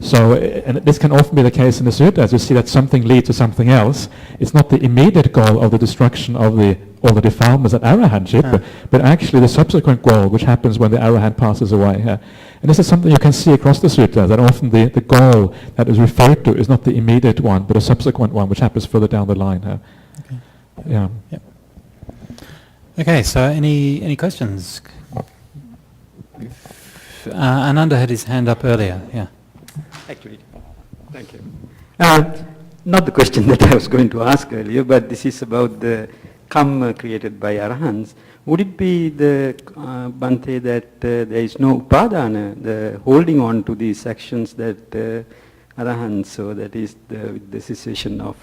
So, and this can often be the case in the suttas. You see that something leads to something else. It's not the immediate goal of the destruction of all the defilements at arahantship, but actually the subsequent goal, which happens when the arahant passes away. And this is something you can see across the suttas, that often the goal that is referred to is not the immediate one, but a subsequent one, which happens further down the line. Okay. Yeah. Yep. Okay, so any questions? Ananda had his hand up earlier, yeah. Actually, thank you. Not the question that I was going to ask earlier, but this is about the kamma created by arahants. Would it be the Bhante that there is no upadana, the holding on to these actions that arahants, so that is the cessation of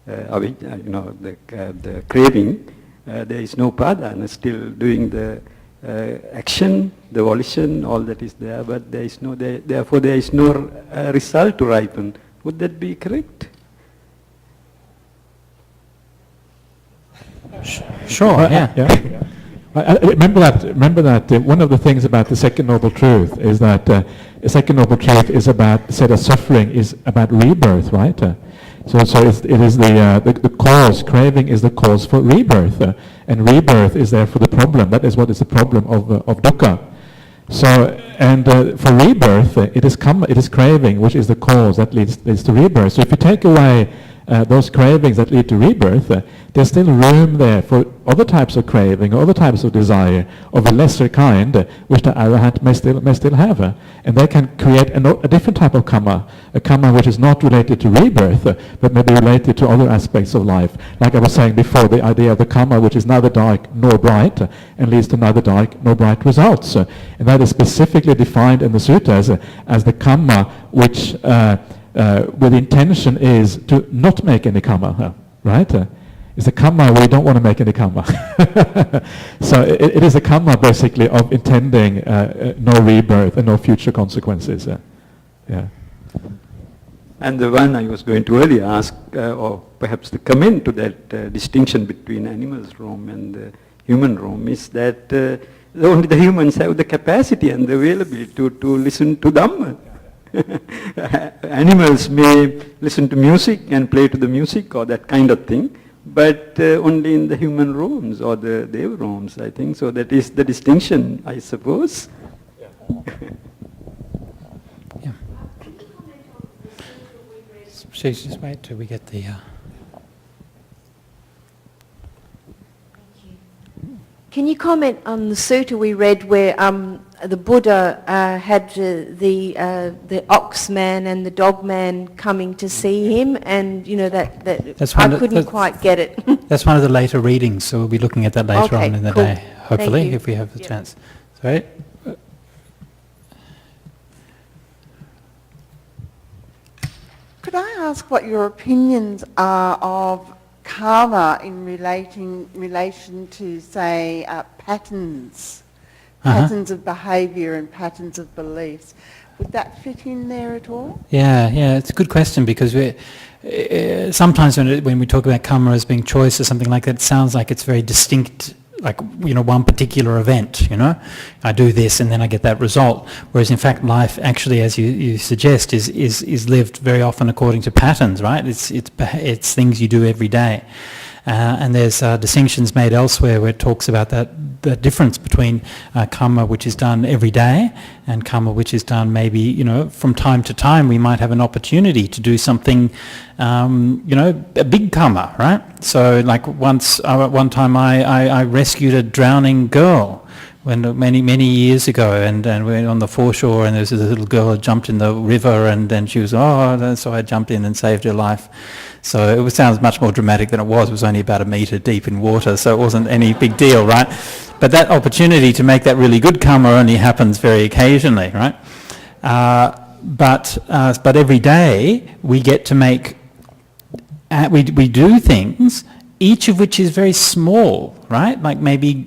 the craving, there is no padana, still doing the action, the volition, all that is there, but there is no, therefore there is no result to ripen. Would that be correct? Sure, yeah. Remember that one of the things about the second noble truth is that the second noble truth is about, said that suffering is about rebirth, right? So it is the cause, craving is the cause for rebirth, and rebirth is there for the problem. That is what is the problem of dukkha. So, and for rebirth, it is craving which is the cause that leads to rebirth. So if you take away those cravings that lead to rebirth, there's still room there for other types of craving, or other types of desire of a lesser kind, which the arahant may still have, and they can create a different type of kamma, a kamma which is not related to rebirth, but maybe related to other aspects of life. Like I was saying before, the idea of the kamma which is neither dark nor bright, and leads to neither dark nor bright results, and that is specifically defined in the suttas as the kamma which where the intention is to not make any kamma, right? It's a kamma where you don't want to make any kamma. So it is a kamma basically of intending no rebirth and no future consequences. Yeah. And the one I was going to earlier ask, or perhaps the comment to that distinction between animals' roam and the human roam, is that only the humans have the capacity and the availability to listen to Dhamma. Animals may listen to music and play to the music or that kind of thing, but only in the human rooms or the Deva rooms, I think. So that is the distinction, I suppose. Yeah. Please just wait till we get the... Can you comment on the sutta we read where the Buddha had the ox man and the dog man coming to see him, and you know that I couldn't quite get it. That's one of the later readings, so we'll be looking at that later on in the cool. day, hopefully, if we have the chance. Sorry? Could I ask what your opinions are of karma in relation to, say, patterns of behaviour and patterns of beliefs? Would that fit in there at all? Yeah, it's a good question, because sometimes when we talk about karma as being choice or something like that, it sounds like it's very distinct, like, one particular event, I do this and then I get that result. Whereas in fact life actually, as you suggest, is lived very often according to patterns, right? It's things you do every day. And there's distinctions made elsewhere where it talks about the difference between karma which is done every day and karma which is done maybe, from time to time we might have an opportunity to do something, a big karma, right? So like one time I rescued a drowning girl many years ago, and we were on the foreshore, and there was this little girl who jumped in the river, and then she was, so I jumped in and saved her life. So it sounds much more dramatic than it was. It was only about 1 metre deep in water, so it wasn't any big deal, right? But that opportunity to make that really good karma only happens very occasionally, right? But every day we get to make, we do things, each of which is very small, right? Like maybe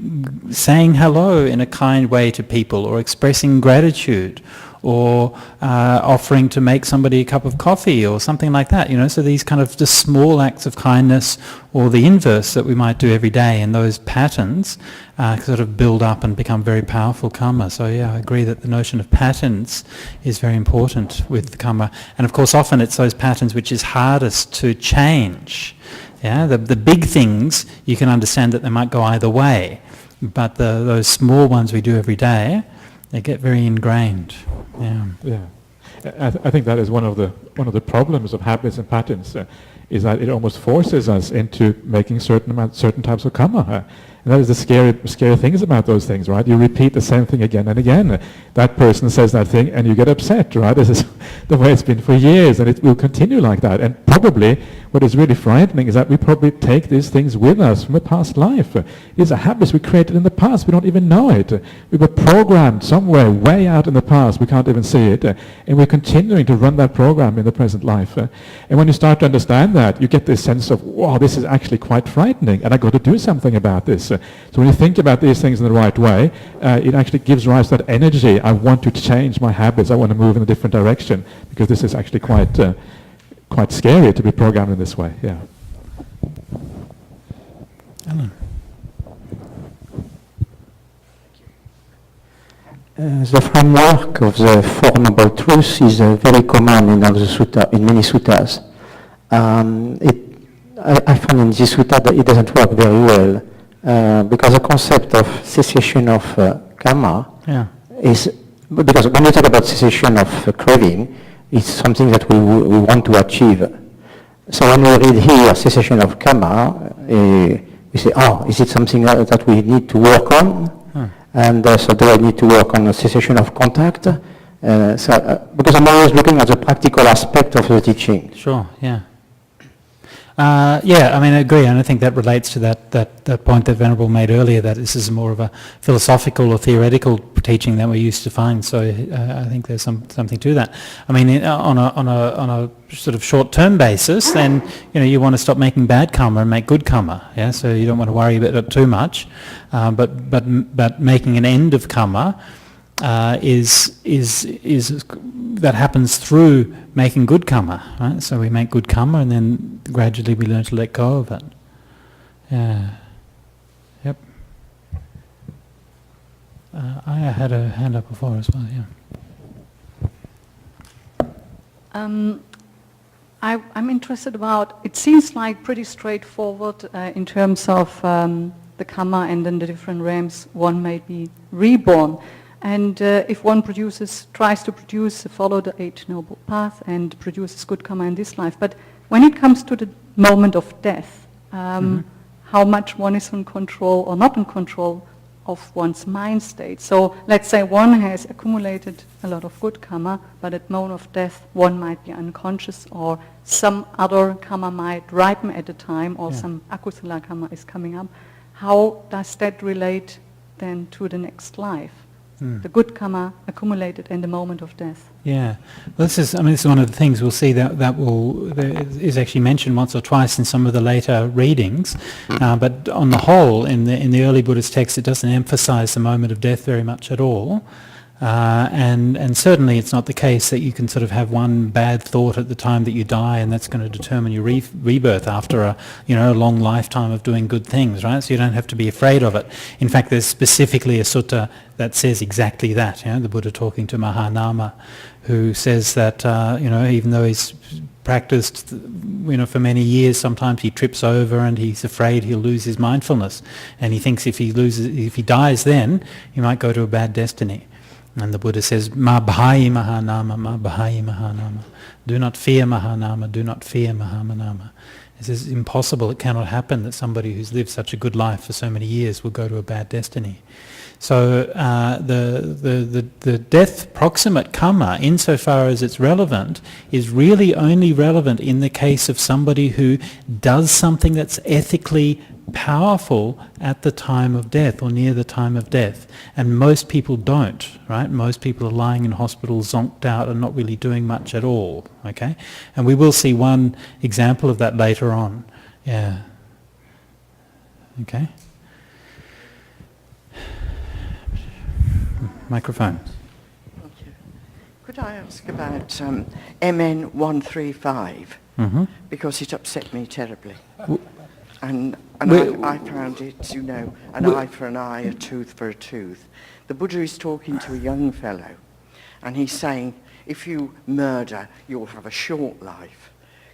saying hello in a kind way to people, or expressing gratitude, or offering to make somebody a cup of coffee or something like that, So these kind of just small acts of kindness, or the inverse that we might do every day, and those patterns sort of build up and become very powerful karma. So yeah, I agree that the notion of patterns is very important with karma. And of course often it's those patterns which is hardest to change. Yeah, the big things, you can understand that they might go either way, but those small ones we do every day, they get very ingrained. Yeah. I think that is one of the problems of habits and patterns, is that it almost forces us into making certain types of karma. And that is the scary things about those things, right? You repeat the same thing again and again. That person says that thing and you get upset, right? This is the way it's been for years, and it will continue like that. And probably what is really frightening is that we probably take these things with us from a past life. These are habits we created in the past. We don't even know it. We were programmed somewhere way out in the past. We can't even see it. And we're continuing to run that program in the present life. And when you start to understand that, you get this sense of, wow, this is actually quite frightening, and I got to do something about this. So when you think about these things in the right way, it actually gives rise to that energy. I want to change my habits. I want to move in a different direction, because this is actually quite scary to be programmed in this way. Yeah. Alan. The framework of the Four Noble Truths is very common in all the sutta, in many suttas. I find in this sutta that it doesn't work very well because the concept of cessation of kamma is, because when you talk about cessation of craving, it's something that we want to achieve. So when we read here cessation of kamma, we say, oh, is it something that we need to work on? And so do I need to work on a cessation of contact? Because I'm always looking at the practical aspect of the teaching. Sure, yeah. Yeah, I mean, I agree, and I think that relates to that point that Venerable made earlier, that this is more of a philosophical or theoretical teaching that we're used to find. So I think there's something to that. I mean, on a sort of short-term basis, then you want to stop making bad karma and make good karma. Yeah, so you don't want to worry about it too much. But making an end of karma is that happens through making good karma, right? So we make good karma, and then gradually we learn to let go of it. Yeah. Yep. I had a hand up before as well. Yeah. I'm interested about. It seems like pretty straightforward in terms of the karma, and then the different realms one may be reborn. And if one tries to follow the Eight Noble Path and produces good karma in this life, but when it comes to the moment of death, how much one is in control or not in control of one's mind state. So let's say one has accumulated a lot of good karma, but at the moment of death one might be unconscious, or some other karma might ripen at the time, or some akusala karma is coming up. How does that relate then to the next life? The good karma accumulated in the moment of death. Yeah, well, this is one of the things we'll see that is actually mentioned once or twice in some of the later readings. But on the whole, in the early Buddhist texts, it doesn't emphasize the moment of death very much at all. And certainly it's not the case that you can sort of have one bad thought at the time that you die, and that's going to determine your rebirth after a long lifetime of doing good things, right? So you don't have to be afraid of it. In fact, there's specifically a sutta that says exactly that. The Buddha talking to Mahanama, who says that even though he's practiced for many years, sometimes he trips over and he's afraid he'll lose his mindfulness, and he thinks if he dies then he might go to a bad destiny. And the Buddha says, Ma bhayi Mahanama, Ma bhayi Mahanama. Do not fear Mahanama, do not fear Mahamanama. It is impossible, it cannot happen that somebody who's lived such a good life for so many years will go to a bad destiny. So the death proximate karma, insofar as it's relevant, is really only relevant in the case of somebody who does something that's ethically powerful at the time of death or near the time of death. And most people don't, right? Most people are lying in hospital zonked out and not really doing much at all, okay? And we will see one example of that later on. Yeah. Okay. Microphone. Thank you. Could I ask about MN 135? Because it upset me terribly. And I found it, an eye for an eye, a tooth for a tooth. The Buddha is talking to a young fellow, and he's saying, if you murder, you'll have a short life.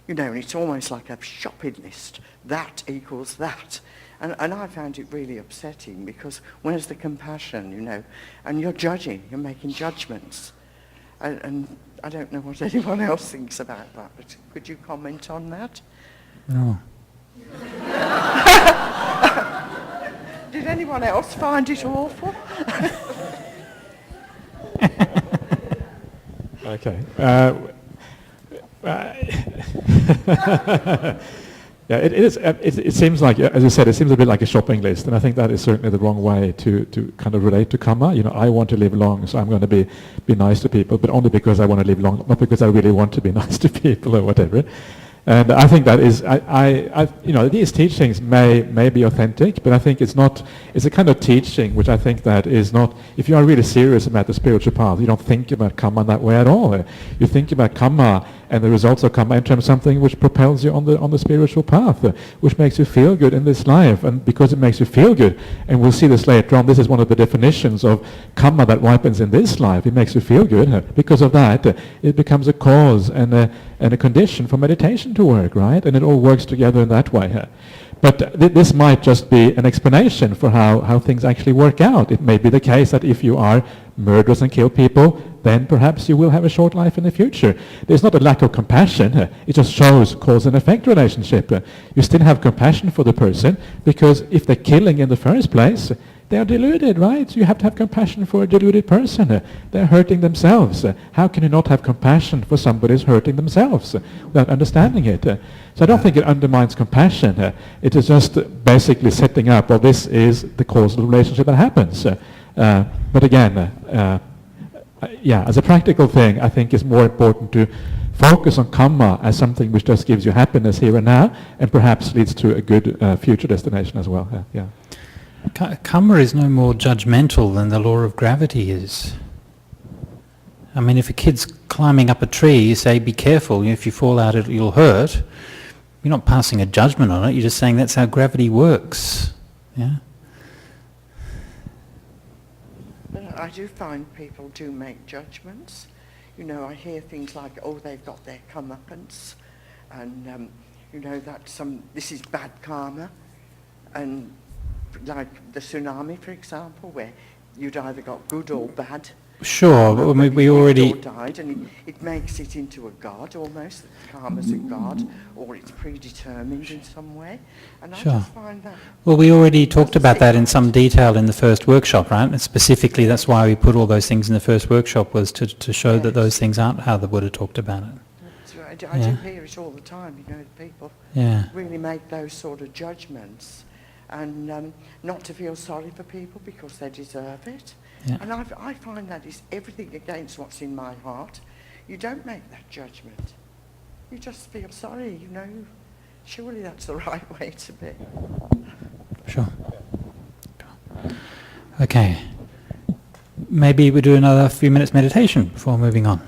And it's almost like a shopping list. That equals that. And I found it really upsetting, because where's the compassion, and you're judging, you're making judgments. And I don't know what anyone else thinks about that, but could you comment on that? No. Did anyone else find it awful? Okay. Yeah, it seems like, as you said, it seems a bit like a shopping list, and I think that is certainly the wrong way to kind of relate to karma. I want to live long, so I'm going to be nice to people, but only because I want to live long, not because I really want to be nice to people or whatever. And I think that is, these teachings may be authentic, but I think it's a kind of teaching which I think that is not, if you are really serious about the spiritual path, you don't think about Kamma that way at all. You think about Kamma and the results of Kamma in terms of something which propels you on the spiritual path, which makes you feel good in this life. And because it makes you feel good, and we'll see this later on, this is one of the definitions of Kamma that ripens in this life. It makes you feel good. Because of that, it becomes a cause and a condition for meditation to work, right? And it all works together in that way. But this might just be an explanation for how things actually work out. It may be the case that if you are murderous and kill people, then perhaps you will have a short life in the future. There's not a lack of compassion. It just shows cause and effect relationship. You still have compassion for the person, because if they're killing in the first place, they are deluded, right? You have to have compassion for a deluded person. They're hurting themselves. How can you not have compassion for somebody who's hurting themselves without understanding it? So I don't think it undermines compassion. It is just basically setting up, well, this is the causal relationship that happens. But again, as a practical thing, I think it's more important to focus on Kamma as something which just gives you happiness here and now, and perhaps leads to a good future destination as well. Kamma is no more judgmental than the law of gravity is. I mean, if a kid's climbing up a tree, you say, be careful, if you fall out you'll hurt. You're not passing a judgment on it, you're just saying that's how gravity works. Yeah. But I do find people do make judgments. I hear things like, oh, they've got their comeuppance, and this is bad karma, and like the tsunami, for example, where you'd either got good or bad. Sure, but we already died, and it makes it into a god almost. That karma's a god, or it's predetermined in some way. And sure. I just find that. Well, we already talked about that in some detail in the first workshop, right? And specifically, that's why we put all those things in the first workshop, was to show that those things aren't how the Buddha talked about it. That's right. I do hear it all the time. People really make those sort of judgments. And not to feel sorry for people because they deserve it. Yeah. And I find that is everything against what's in my heart. You don't make that judgment. You just feel sorry, Surely that's the right way to be. Sure. Okay. Maybe we do another few minutes meditation before moving on.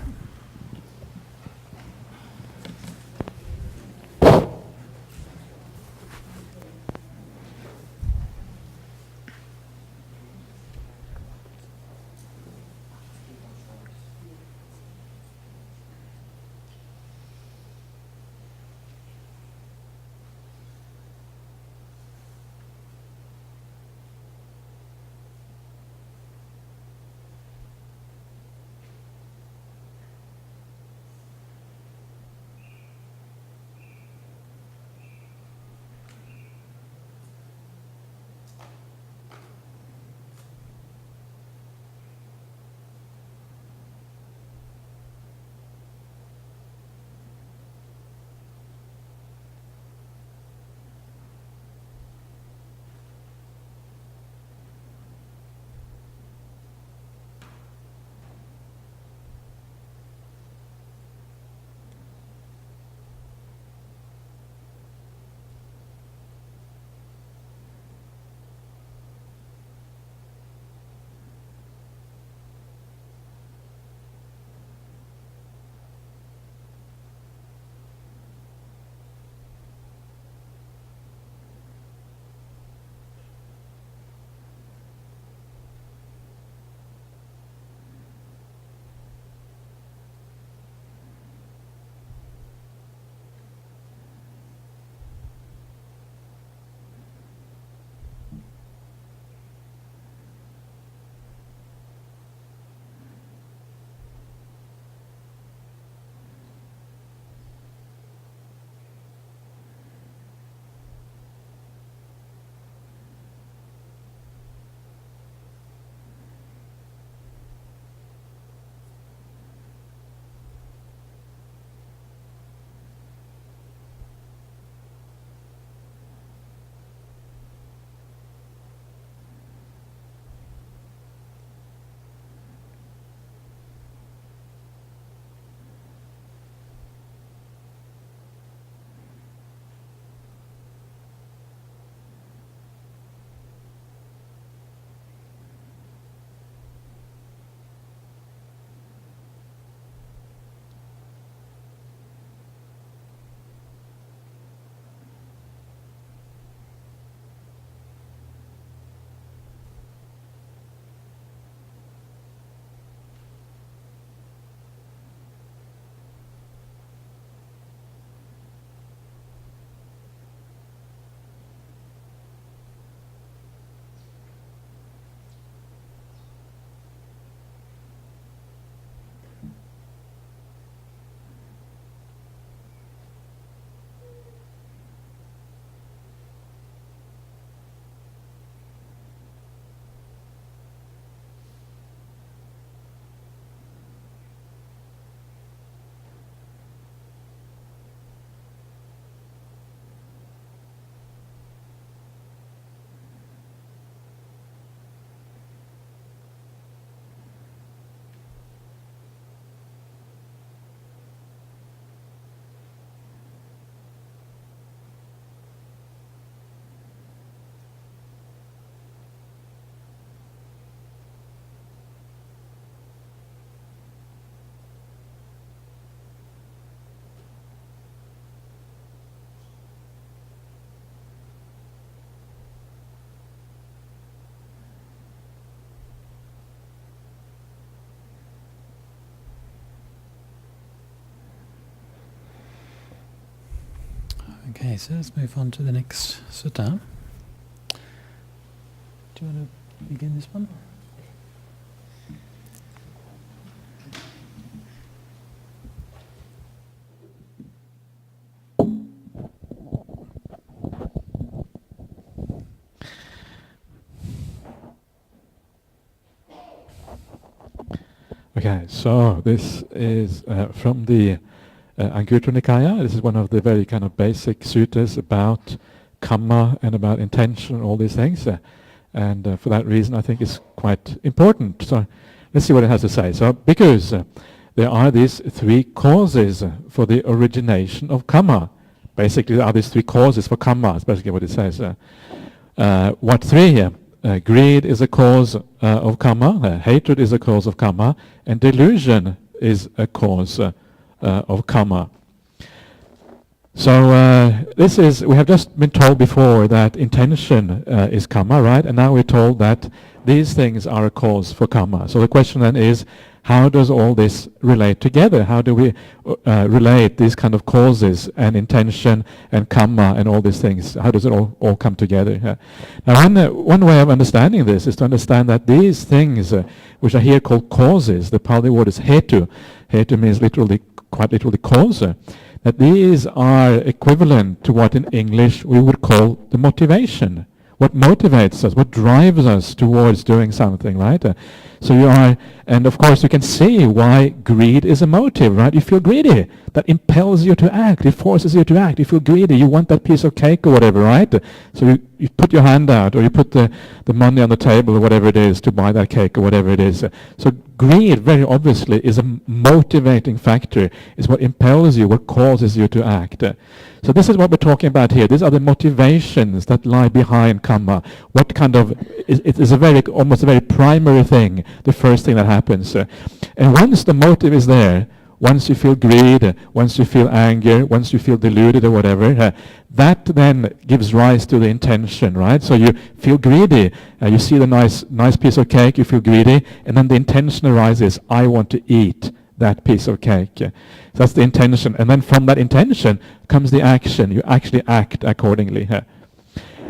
Okay, so let's move on to the next sutta. Do you want to begin this one? Okay, so this is from the Anguttara Nikaya. This is one of the very kind of basic suttas about Kamma and about intention and all these things. And for that reason I think it's quite important. So let's see what it has to say. So because there are these three causes for the origination of Kamma. Basically there are these three causes for Kamma, that's basically what it says. What three? Greed is a cause of Kamma, hatred is a cause of Kamma, and delusion is a cause of Kamma. So we have just been told before that intention is Kamma, right? And now we're told that these things are a cause for Kamma. So the question then is, how does all this relate together? How do we relate these kind of causes and intention and Kamma and all these things? How does it all come together? Now one way of understanding this is to understand that these things, which are here called causes, the Pali word is hetu. Hetu means quite literally cause. That these are equivalent to what in English we would call the motivation. What motivates us, what drives us towards doing something, right? And of course you can see why greed is a motive, right? You feel greedy. That impels you to act. It forces you to act. You feel greedy. You want that piece of cake or whatever, right? So you put your hand out or you put the money on the table or whatever it is to buy that cake or whatever it is. So greed, very obviously, is a motivating factor. It's what impels you, what causes you to act. So this is what we're talking about here. These are the motivations that lie behind Kamma. What kind of, it is almost a very primary thing, the first thing that happens. And once the motive is there, once you feel greed, once you feel anger, once you feel deluded or whatever, that then gives rise to the intention, right? So you feel greedy, you see the nice piece of cake, you feel greedy, and then the intention arises, I want to eat that piece of cake. So that's the intention. And then from that intention comes the action. You actually act accordingly.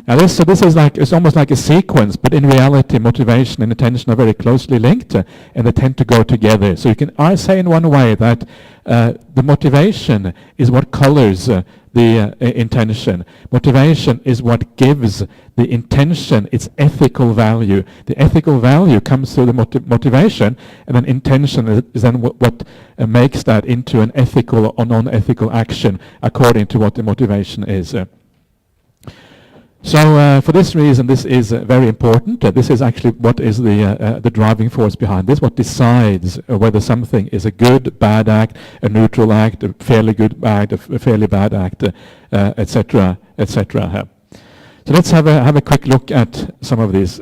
Now this is it's almost like a sequence, but in reality motivation and intention are very closely linked and they tend to go together. So you can say in one way that the motivation is what colors the intention. Motivation is what gives the intention its ethical value. The ethical value comes through the motivation, and then intention is then what makes that into an ethical or non-ethical action according to what the motivation is. So for this reason, this is very important. This is actually what is the driving force behind this, what decides whether something is a good, bad act, a neutral act, a fairly good act, a fairly bad act, etc., etc. So let's have a quick look at some of these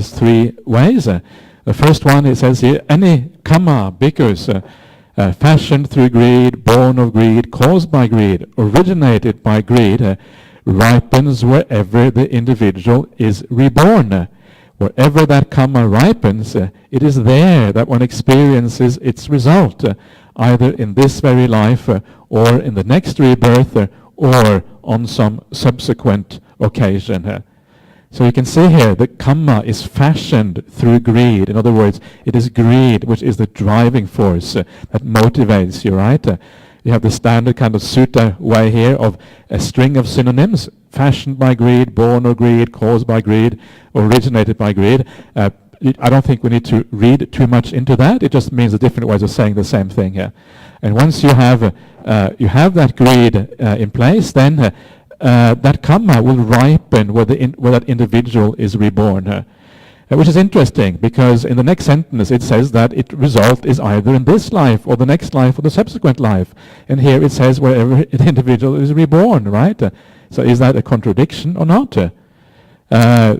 three ways. The first one, it says here, any Kamma, because fashioned through greed, born of greed, caused by greed, originated by greed, ripens wherever the individual is reborn. Wherever that Kamma ripens, it is there that one experiences its result, either in this very life or in the next rebirth or on some subsequent occasion. So you can see here that Kamma is fashioned through greed. In other words, it is greed which is the driving force that motivates you, right? You have the standard kind of sutta way here of a string of synonyms, fashioned by greed, born of greed, caused by greed, originated by greed. I don't think we need to read too much into that. It just means the different ways of saying the same thing here. And once you have that greed in place, then that Kamma will ripen where that individual is reborn. Which is interesting, because in the next sentence it says that its result is either in this life or the next life or the subsequent life. And here it says wherever the individual is reborn, right? So is that a contradiction or not? I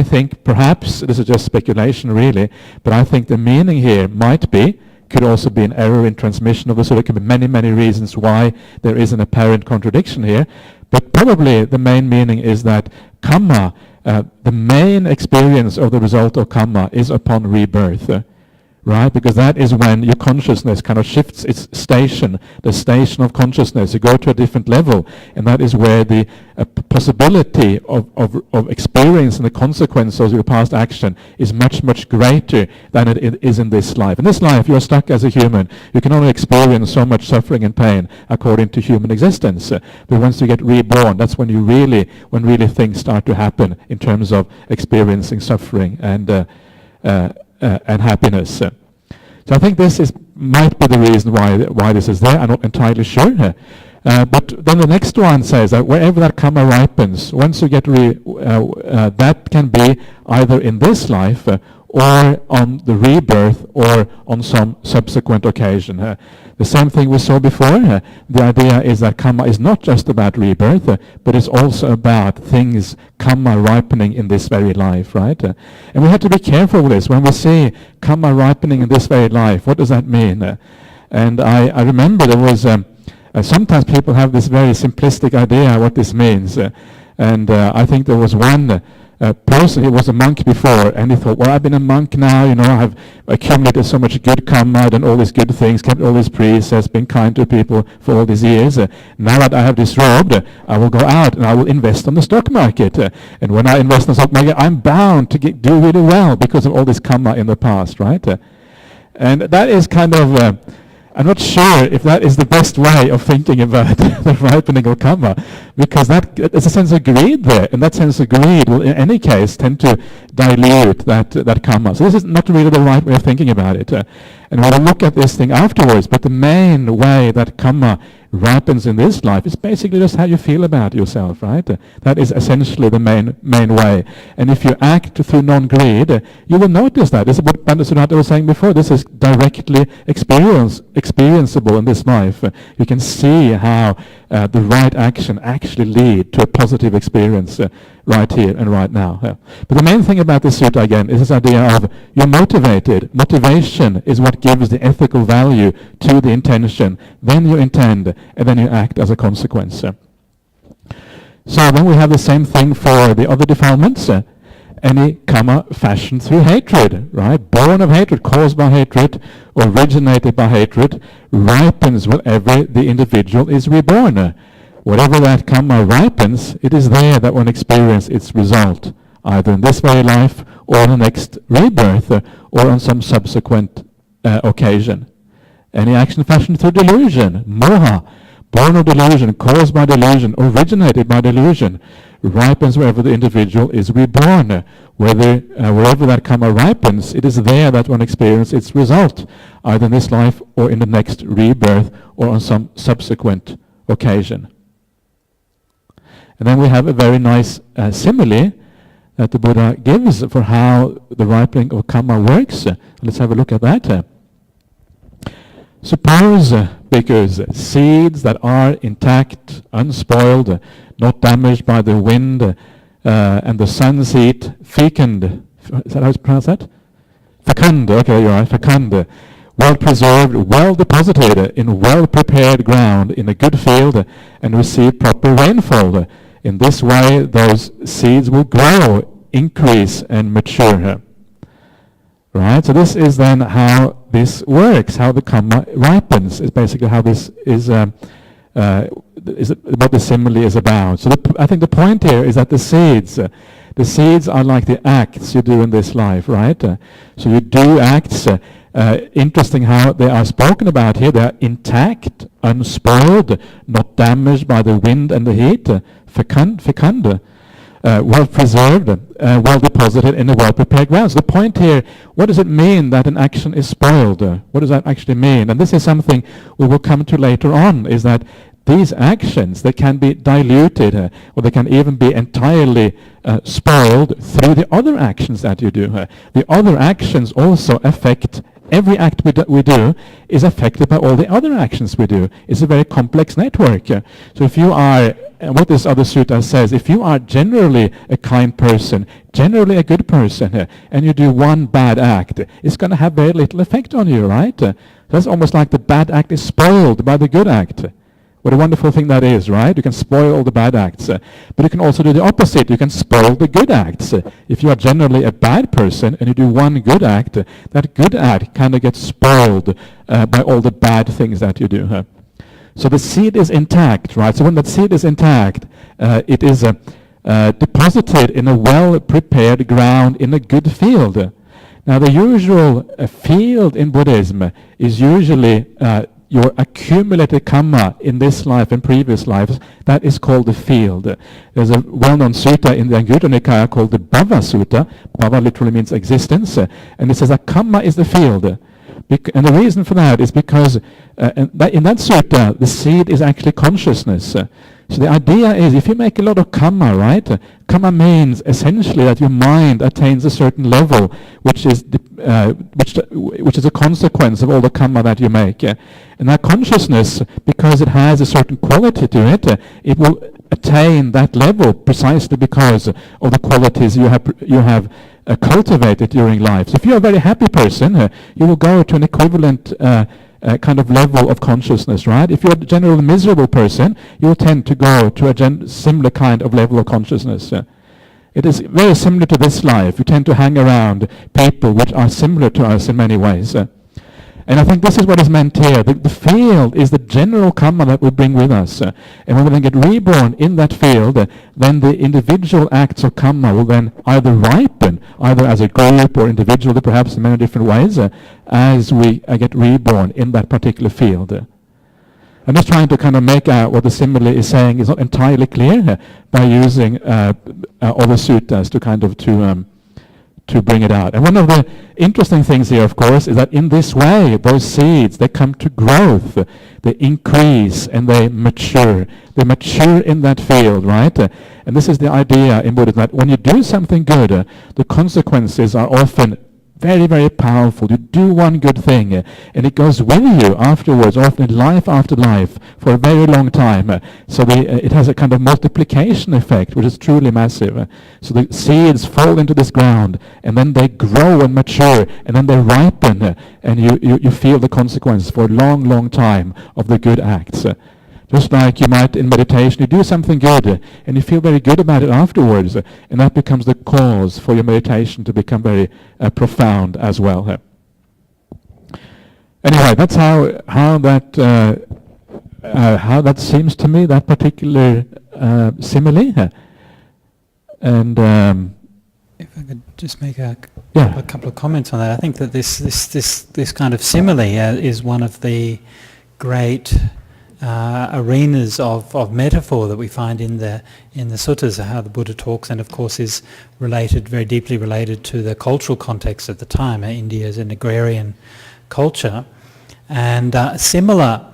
think perhaps, this is just speculation really, but I think the meaning here could also be an error in transmission of the sutta. There could be many, many reasons why there is an apparent contradiction here. But probably the main meaning is that Kamma, the main experience of the result of Kamma is upon rebirth. right? Because that is when your consciousness kind of shifts its station, the station of consciousness. You go to a different level, and that is where the possibility of experiencing the consequences of your past action is much, much greater than it is in this life. In this life, you are stuck as a human. You can only experience so much suffering and pain according to human existence. But once you get reborn, that's when really things start to happen in terms of experiencing suffering and happiness. So I think this might be the reason why this is there. I'm not entirely sure. But then the next one says that wherever that karma ripens, once you get that can be either in this life or on the rebirth or on some subsequent occasion. The same thing we saw before. The idea is that karma is not just about rebirth, but it's also about things, karma ripening in this very life, right? And we have to be careful with this. When we say karma ripening in this very life, what does that mean? And I remember there was, sometimes people have this very simplistic idea what this means. And I think there was one person, he was a monk before, and he thought, well, I've been a monk now, I have accumulated so much good karma, done all these good things, kept all these precepts, been kind to people for all these years. Now that I have disrobed, I will go out and I will invest on the stock market. And when I invest in the stock market, I'm bound to do really well because of all this karma in the past, right? And that is kind of... I'm not sure if that is the best way of thinking about the ripening of karma, because there's a sense of greed there, and that sense of greed will, in any case, tend to dilute that karma. So this is not really the right way of thinking about it. And we'll look at this thing afterwards, but the main way that karma ripens in this life is basically just how you feel about yourself, right? That is essentially the main way. And if you act through non-greed, you will notice that. This is what Pandit was saying before. This is directly experienceable in this life. You can see how the right action actually lead to a positive experience right here and right now. But the main thing about this sutta again is this idea of you're motivated. Motivation is what gives the ethical value to the intention. Then you intend, and then you act as a consequence. So then we have the same thing for the other defilements. Any karma fashioned through hatred, right? Born of hatred, caused by hatred, originated by hatred, ripens whenever the individual is reborn. Whatever that karma ripens, it is there that one experiences its result, either in this very life or in the next rebirth or on some subsequent occasion. Any action fashioned through delusion, moha, born of delusion, caused by delusion, originated by delusion, ripens wherever the individual is reborn. Wherever that karma ripens, it is there that one experiences its result, either in this life or in the next rebirth or on some subsequent occasion. And then we have a very nice simile that the Buddha gives for how the ripening of karma works. Let's have a look at that. Suppose, bhikkhus, seeds that are intact, unspoiled, not damaged by the wind and the sun's heat, fecund. Is that how you pronounce that? Fecund, okay, you're right, fecund. Well preserved, well deposited in well prepared ground in a good field and receive proper rainfall. In this way, those seeds will grow, increase, and mature. Right? So this is then how this works, how the karma ripens. Is basically how this is what the simile is about. So I think the point here is that the seeds are like the acts you do in this life, right? So you do acts. Interesting how they are spoken about here. They are intact, unspoiled, not damaged by the wind and the heat. Fecund, well preserved, well deposited in a well prepared ground. So the point here, what does it mean that an action is spoiled? What does that actually mean? And this is something we will come to later on, is that these actions, they can be diluted or they can even be entirely spoiled through the other actions that you do. The other actions also affect every act we do is affected by all the other actions we do. It's a very complex network. So if you are, what this other sutta says, if you are generally a kind person, generally a good person, and you do one bad act, it's going to have very little effect on you, right? That's almost like the bad act is spoiled by the good act. What a wonderful thing that is, right? You can spoil all the bad acts. But you can also do the opposite. You can spoil the good acts. If you are generally a bad person and you do one good act, that good act kind of gets spoiled by all the bad things that you do. So the seed is intact, right? So when that seed is intact, it is deposited in a well-prepared ground in a good field. Now the usual field in Buddhism is usually your accumulated karma in this life and previous lives. That is called the field. There's a well-known sutta in the Anguttara Nikaya called the Bhava Sutta. Bhava literally means existence. And it says that karma is the field. And the reason for that is because in that sutta, the seed is actually consciousness. So the idea is, if you make a lot of kamma, right? Kamma means essentially that your mind attains a certain level, which is a consequence of all the kamma that you make. And that consciousness, because it has a certain quality to it, it will attain that level precisely because of the qualities you have cultivated during life. So if you're a very happy person, you will go to an equivalent kind of level of consciousness, right? If you're a generally miserable person, you will tend to go to a similar kind of level of consciousness. It is very similar to this life. We tend to hang around people which are similar to us in many ways. And I think this is what is meant here. The field is the general karma that we bring with us. And when we then get reborn in that field, then the individual acts of karma will then either ripen, either as a group or individually, perhaps in many different ways, as we get reborn in that particular field. I'm just trying to kind of make out what the simile is saying. It's not entirely clear by using all the suttas to kind of to bring it out. And one of the interesting things here, of course, is that in this way, those seeds, they come to growth, they increase, and they mature. They mature in that field, right? And this is the idea in Buddhism, that when you do something good, the consequences are often very, very powerful. You do one good thing, and it goes with you afterwards, often life after life, for a very long time. So it has a kind of multiplication effect, which is truly massive. So the seeds fall into this ground, and then they grow and mature, and then they ripen, and you feel the consequence for a long, long time of the good acts. Just like you might in meditation, you do something good and you feel very good about it afterwards, and that becomes the cause for your meditation to become very profound as well. Anyway, that's how that seems to me, that particular simile. And if I could just make a couple of comments on that, I think that this kind of simile is one of the great arenas of metaphor that we find in the suttas, how the Buddha talks, and of course is very deeply related to the cultural context of the time. India is an agrarian culture, and similar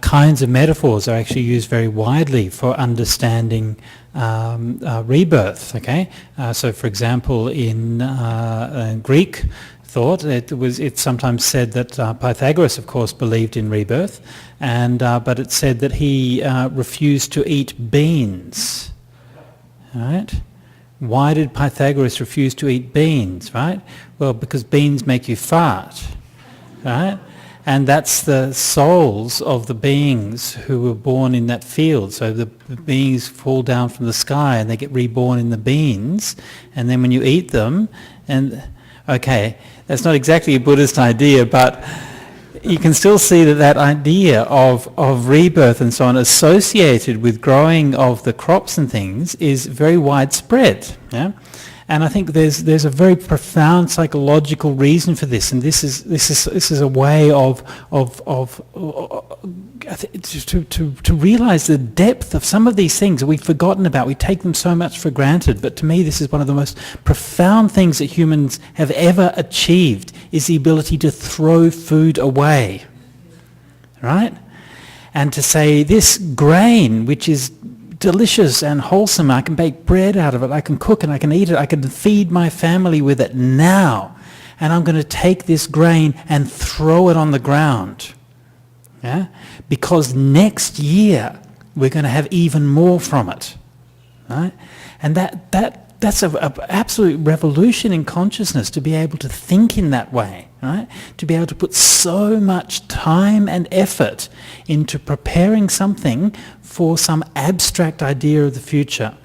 kinds of metaphors are actually used very widely for understanding rebirth. Okay, so for example, in Greek thought, it's sometimes said that Pythagoras, of course, believed in rebirth, but it's said that he refused to eat beans. Right? Why did Pythagoras refuse to eat beans? Right? Well, because beans make you fart. Right? And that's the souls of the beings who were born in that field. So the beings fall down from the sky and they get reborn in the beans, and then when you eat them, okay, that's not exactly a Buddhist idea, but you can still see that idea of rebirth and so on associated with growing of the crops and things is very widespread. Yeah? And I think there's a very profound psychological reason for this, and this is a way to realize the depth of some of these things that we've forgotten about. We take them so much for granted, but to me this is one of the most profound things that humans have ever achieved, is the ability to throw food away, right? And to say this grain, which is delicious and wholesome, I can bake bread out of it, I can cook and I can eat it, I can feed my family with it now, and I'm going to take this grain and throw it on the ground. Yeah? Because next year we're going to have even more from it. Right? And that that's an absolute revolution in consciousness, to be able to think in that way, right? To be able to put so much time and effort into preparing something for some abstract idea of the future.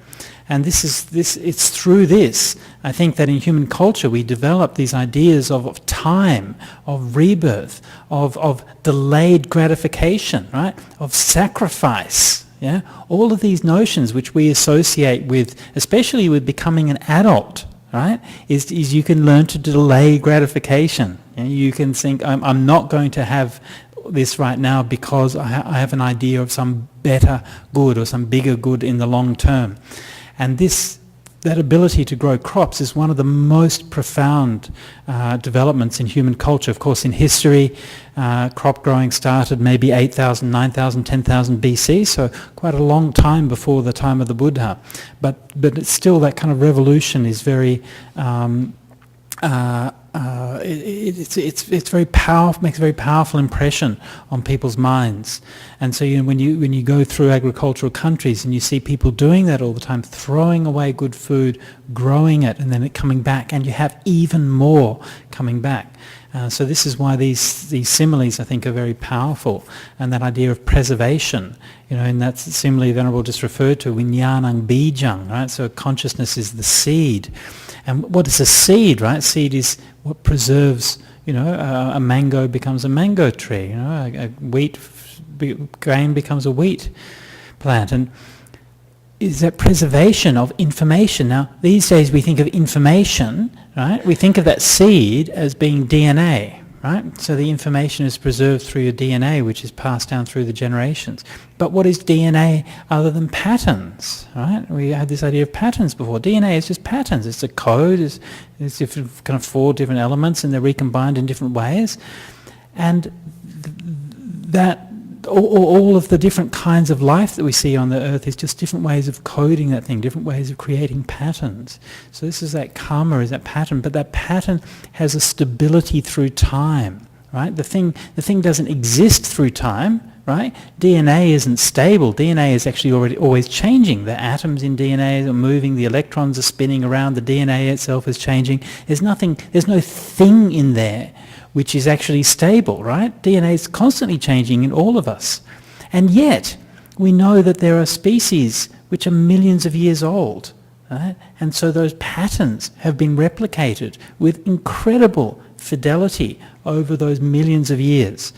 And it's through this, I think, that in human culture we develop these ideas of time, of rebirth, of delayed gratification, right? Of sacrifice. Yeah? All of these notions which we associate with, especially with becoming an adult, right, is you can learn to delay gratification. You can think, I'm not going to have this right now because I have an idea of some better good or some bigger good in the long term. And that ability to grow crops is one of the most profound developments in human culture. Of course, in history, crop growing started maybe 8,000, 9,000, 10,000 BC, so quite a long time before the time of the Buddha. But it's still, that kind of revolution is very it's very powerful, makes a very powerful impression on people's minds. And so when you go through agricultural countries and you see people doing that all the time, throwing away good food, growing it, and then it coming back, and you have even more coming back. So this is why these similes, I think, are very powerful. And that idea of preservation, in that simile Venerable just referred to, vinyanang bijang, right? So consciousness is the seed. And what is a seed, right? Seed is what preserves, a mango becomes a mango tree, a wheat grain becomes a wheat plant. And is that preservation of information. Now, these days we think of information, right? We think of that seed as being DNA, right? So the information is preserved through your DNA, which is passed down through the generations. But what is DNA other than patterns, right? We had this idea of patterns before. DNA is just patterns. It's a code. It's different, kind of 4 different elements, and they're recombined in different ways. And that all of the different kinds of life that we see on the earth is just different ways of coding that thing, different ways of creating patterns. So this is that karma, is that pattern, but that pattern has a stability through time, right? The thing doesn't exist through time, right? DNA isn't stable. DNA is actually always changing. The atoms in DNA are moving, the electrons are spinning around, the DNA itself is changing. There's no thing in there which is actually stable, right? DNA is constantly changing in all of us. And yet, we know that there are species which are millions of years old, right? And so those patterns have been replicated with incredible fidelity over those millions of years.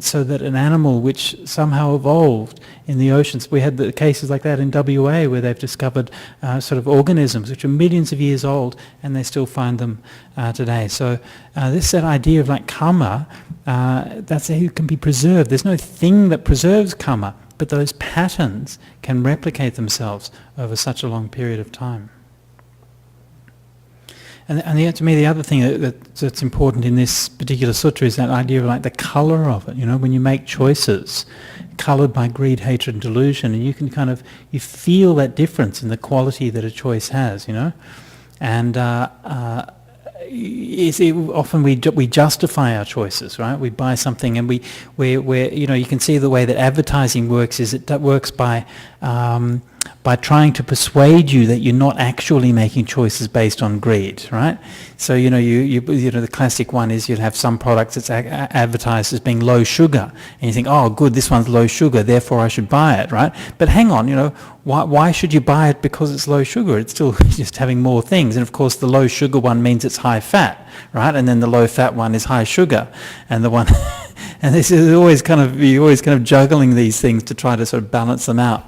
So that an animal which somehow evolved in the oceans, we had the cases like that in WA where they've discovered sort of organisms which are millions of years old, and they still find them today. So that idea of like Kamma, that's how it can be preserved. There's no thing that preserves Kamma, but those patterns can replicate themselves over such a long period of time. And to me, the other thing that's important in this particular sutra is that idea of like the colour of it. When you make choices, coloured by greed, hatred, and delusion, and you can you feel that difference in the quality that a choice has. And often we justify our choices, right? We buy something, and we you can see the way that advertising works is that works by trying to persuade you that you're not actually making choices based on greed, right? So the classic one is you'd have some products that's advertised as being low sugar, and you think, oh, good, this one's low sugar, therefore I should buy it, right? But hang on, why should you buy it because it's low sugar? It's still just having more things, and of course the low sugar one means it's high fat, right? And then the low fat one is high sugar, and the one, and this is always you're always juggling these things to try to sort of balance them out.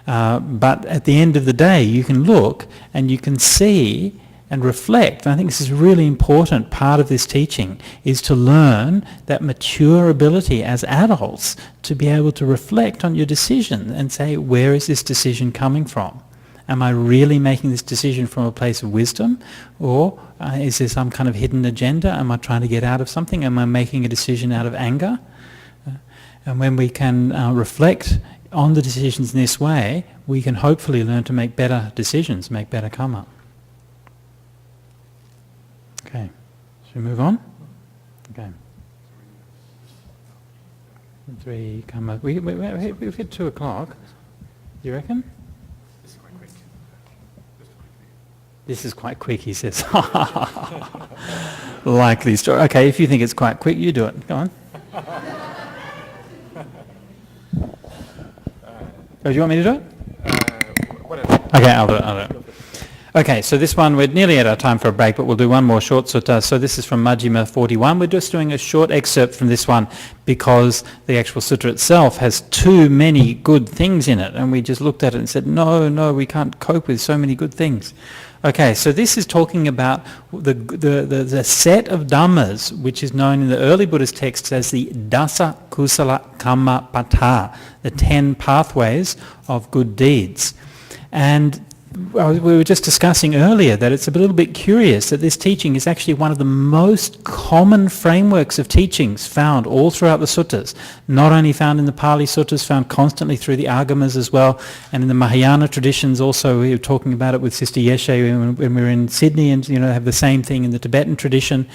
But at the end of the day, you can look and you can see and reflect. And I think this is a really important part of this teaching, is to learn that mature ability as adults to be able to reflect on your decision and say, where is this decision coming from? Am I really making this decision from a place of wisdom? Or is there some kind of hidden agenda? Am I trying to get out of something? Am I making a decision out of anger? And when we can reflect on the decisions in this way, we can hopefully learn to make better decisions, make better karma. Okay, should we move on? Okay. 3 karma. We've hit 2 o'clock. You reckon? This is quite quick, he says. Likely story. Okay, if you think it's quite quick, you do it. Go on. Oh, do you want me to do it? Okay, I'll do it. Okay, so this one, we're nearly at our time for a break, but we'll do one more short sutta. So this is from Majjhima 41. We're just doing a short excerpt from this one because the actual sutta itself has too many good things in it. And we just looked at it and said, no, we can't cope with so many good things. Okay, so this is talking about the set of dhammas, which is known in the early Buddhist texts as the Dasa Kusala Kamma Pata, the 10 pathways of good deeds. And we were just discussing earlier that it's a little bit curious that this teaching is actually one of the most common frameworks of teachings found all throughout the suttas, not only found in the Pali suttas, found constantly through the Agamas as well, and in the Mahayana traditions also. We were talking about it with Sister Yeshe when we were in Sydney, and have the same thing in the Tibetan tradition.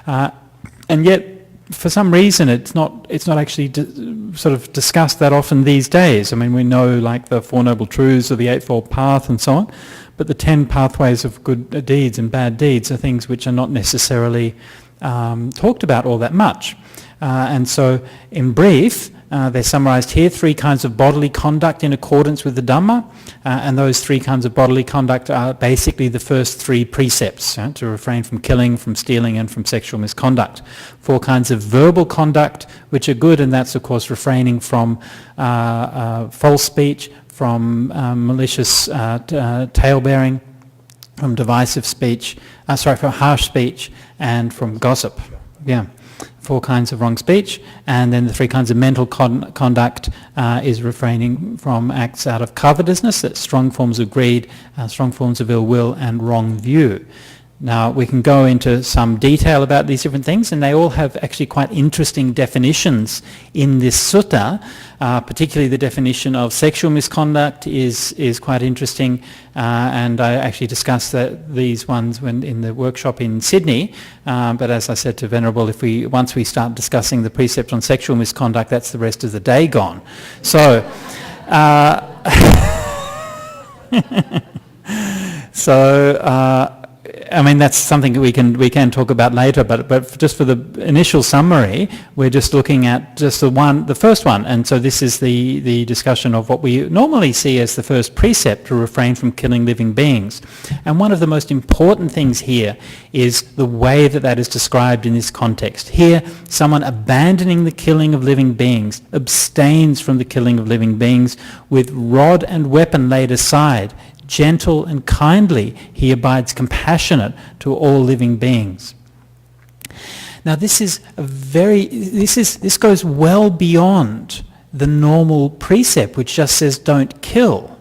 And yet, for some reason, it's not actually sort of discussed that often these days. I mean, we know like the Four Noble Truths or the Eightfold Path and so on, but the 10 pathways of good deeds and bad deeds are things which are not necessarily talked about all that much. And so, in brief, they're summarised here: 3 kinds of bodily conduct in accordance with the Dhamma, and those 3 kinds of bodily conduct are basically the first 3 precepts, to refrain from killing, from stealing, and from sexual misconduct. 4 kinds of verbal conduct, which are good, and that's of course refraining from false speech, from malicious tale-bearing, from divisive speech, from harsh speech, and from gossip. 4 kinds of wrong speech, and then the 3 kinds of mental conduct is refraining from acts out of covetousness, that's strong forms of greed, strong forms of ill will, and wrong view. Now, we can go into some detail about these different things, and they all have actually quite interesting definitions in this sutta. Particularly the definition of sexual misconduct is quite interesting, and I actually discussed these ones when in the workshop in Sydney. But as I said to Venerable, once we start discussing the precept on sexual misconduct, that's the rest of the day gone. So. I mean, that's something that we can talk about later, but just for the initial summary, we're just looking at just the first one, and so this is the discussion of what we normally see as the first precept, to refrain from killing living beings. And one of the most important things here is the way that is described in this context. Here, someone abandoning the killing of living beings abstains from the killing of living beings with rod and weapon laid aside. Gentle and kindly, he abides compassionate to all living beings. Now this goes well beyond the normal precept, which just says don't kill,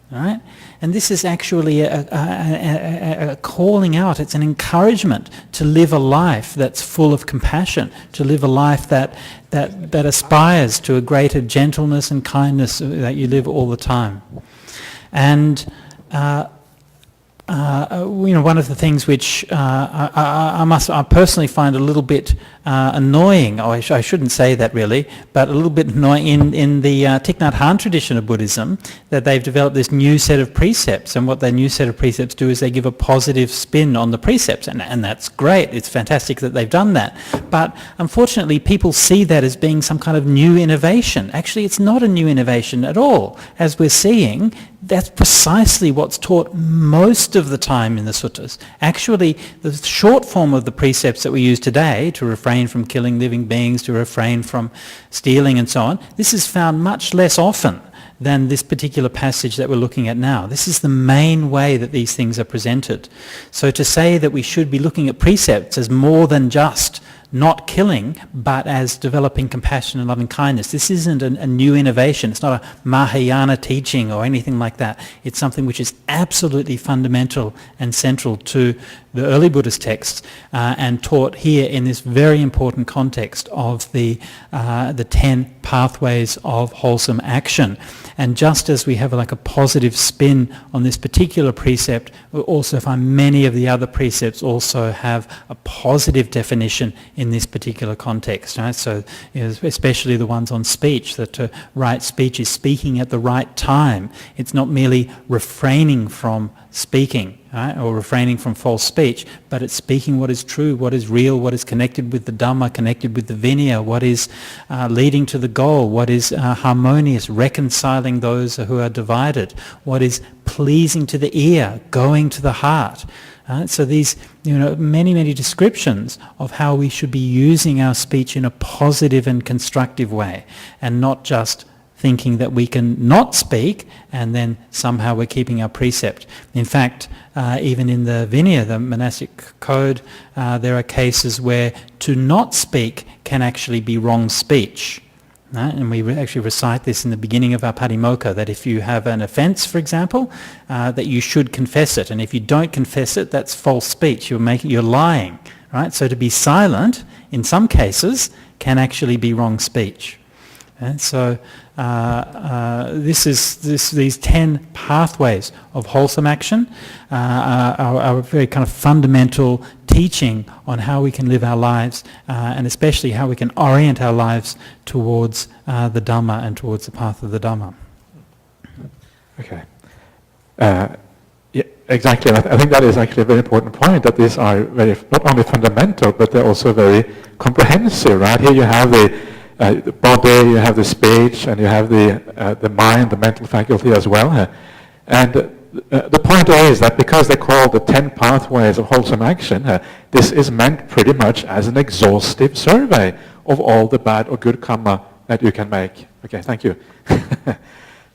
right? And this is actually a calling out. It's an encouragement to live a life that's full of compassion, to live a life that aspires to a greater gentleness and kindness that you live all the time. And one of the things which I personally find a little bit annoying, or I shouldn't say that really, but a little bit annoying in the Thich Nhat Hanh tradition of Buddhism, that they've developed this new set of precepts, and what their new set of precepts do is they give a positive spin on the precepts, and that's great. It's fantastic that they've done that. But unfortunately, people see that as being some kind of new innovation. Actually, it's not a new innovation at all. As we're seeing, that's precisely what's taught most of the time in the suttas. Actually, the short form of the precepts that we use today, to refrain from killing living beings, to refrain from stealing and so on, this is found much less often than this particular passage that we're looking at now. This is the main way that these things are presented. So to say that we should be looking at precepts as more than just not killing, but as developing compassion and loving kindness. This isn't a new innovation. It's not a Mahayana teaching or anything like that. It's something which is absolutely fundamental and central to the early Buddhist texts, and taught here in this very important context of the 10 pathways of wholesome action. And just as we have like a positive spin on this particular precept, we also find many of the other precepts also have a positive definition in this particular context, right? So especially the ones on speech, that right speech is speaking at the right time. It's not merely refraining from speaking, right, or refraining from false speech, but it's speaking what is true, what is real, what is connected with the Dhamma, connected with the Vinaya, what is leading to the goal, what is harmonious, reconciling those who are divided, what is pleasing to the ear, going to the heart. So these, many descriptions of how we should be using our speech in a positive and constructive way, and not just thinking that we can not speak and then somehow we're keeping our precept. In fact, even in the Vinaya, the monastic code, there are cases where to not speak can actually be wrong speech. And we actually recite this in the beginning of our Patimokkha, that if you have an offence, for example, that you should confess it. And if you don't confess it, that's false speech. You're lying, right? So to be silent, in some cases, can actually be wrong speech. And so these 10 pathways of wholesome action are a very kind of fundamental teaching on how we can live our lives, and especially how we can orient our lives towards the Dhamma and towards the path of the Dhamma. Okay. Yeah, exactly. I think that is actually a very important point, that these are very, not only fundamental, but they're also very comprehensive, right? Here you have the body, you have the speech, and you have the mind, the mental faculty as well. And the point is that because they're called the 10 pathways of wholesome action, this is meant pretty much as an exhaustive survey of all the bad or good karma that you can make. Okay, thank you.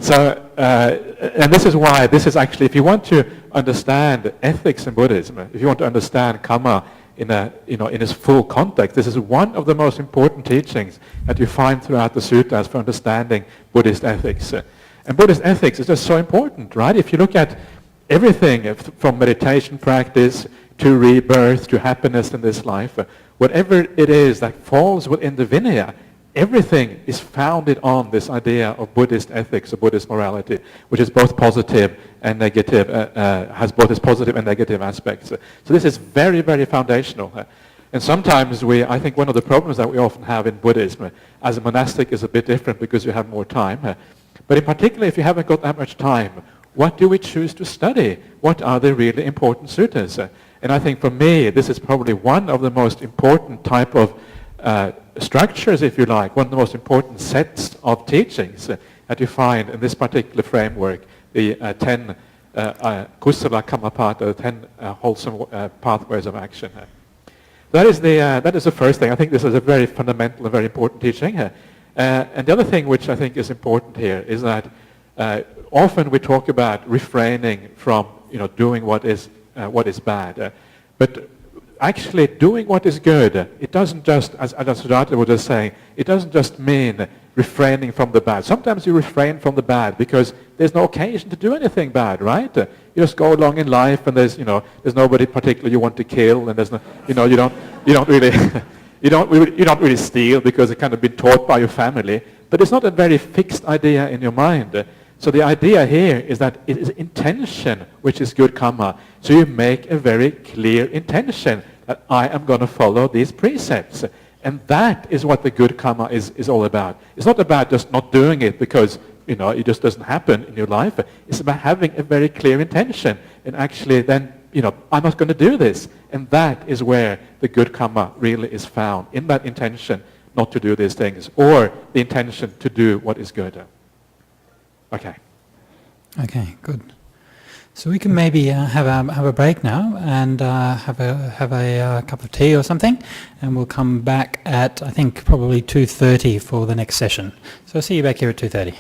So, and this is why this is actually, if you want to understand ethics in Buddhism, if you want to understand karma in its full context, this is one of the most important teachings that you find throughout the sutras for understanding Buddhist ethics. And Buddhist ethics is just so important, right? If you look at everything from meditation practice to rebirth to happiness in this life, whatever it is that falls within the Vinaya, everything is founded on this idea of Buddhist ethics or Buddhist morality, which is both positive and negative, has both its positive and negative aspects. So this is very, very foundational. And sometimes I think one of the problems that we often have in Buddhism as a monastic is a bit different because you have more time. But in particular, if you haven't got that much time, what do we choose to study? What are the really important sutras? And I think for me, this is probably one of the most important type of structures, if you like, one of the most important sets of teachings that you find in this particular framework, the 10 kusala kamapata, the 10 wholesome pathways of action. That is the first thing. I think this is a very fundamental and very important teaching. And the other thing which I think is important here is that often we talk about refraining from doing what is bad. But actually doing what is good, it doesn't just, as Siddhartha was just saying, it doesn't just mean refraining from the bad. Sometimes you refrain from the bad because there's no occasion to do anything bad, right? You just go along in life and there's nobody particular you want to kill, and there's no, you don't really you don't really steal because it's kind of been taught by your family, but it's not a very fixed idea in your mind. So the idea here is that it is intention which is good karma. So you make a very clear intention that I am going to follow these precepts. And that is what the good karma is all about. It's not about just not doing it because it just doesn't happen in your life. It's about having a very clear intention and actually then, I'm not going to do this. And that is where the good karma really is found, in that intention not to do these things, or the intention to do what is good. Okay. Okay, good. So we can maybe have a break now and have a cup of tea or something, and we'll come back at, I think, probably 2:30 for the next session. So I'll see you back here at 2:30.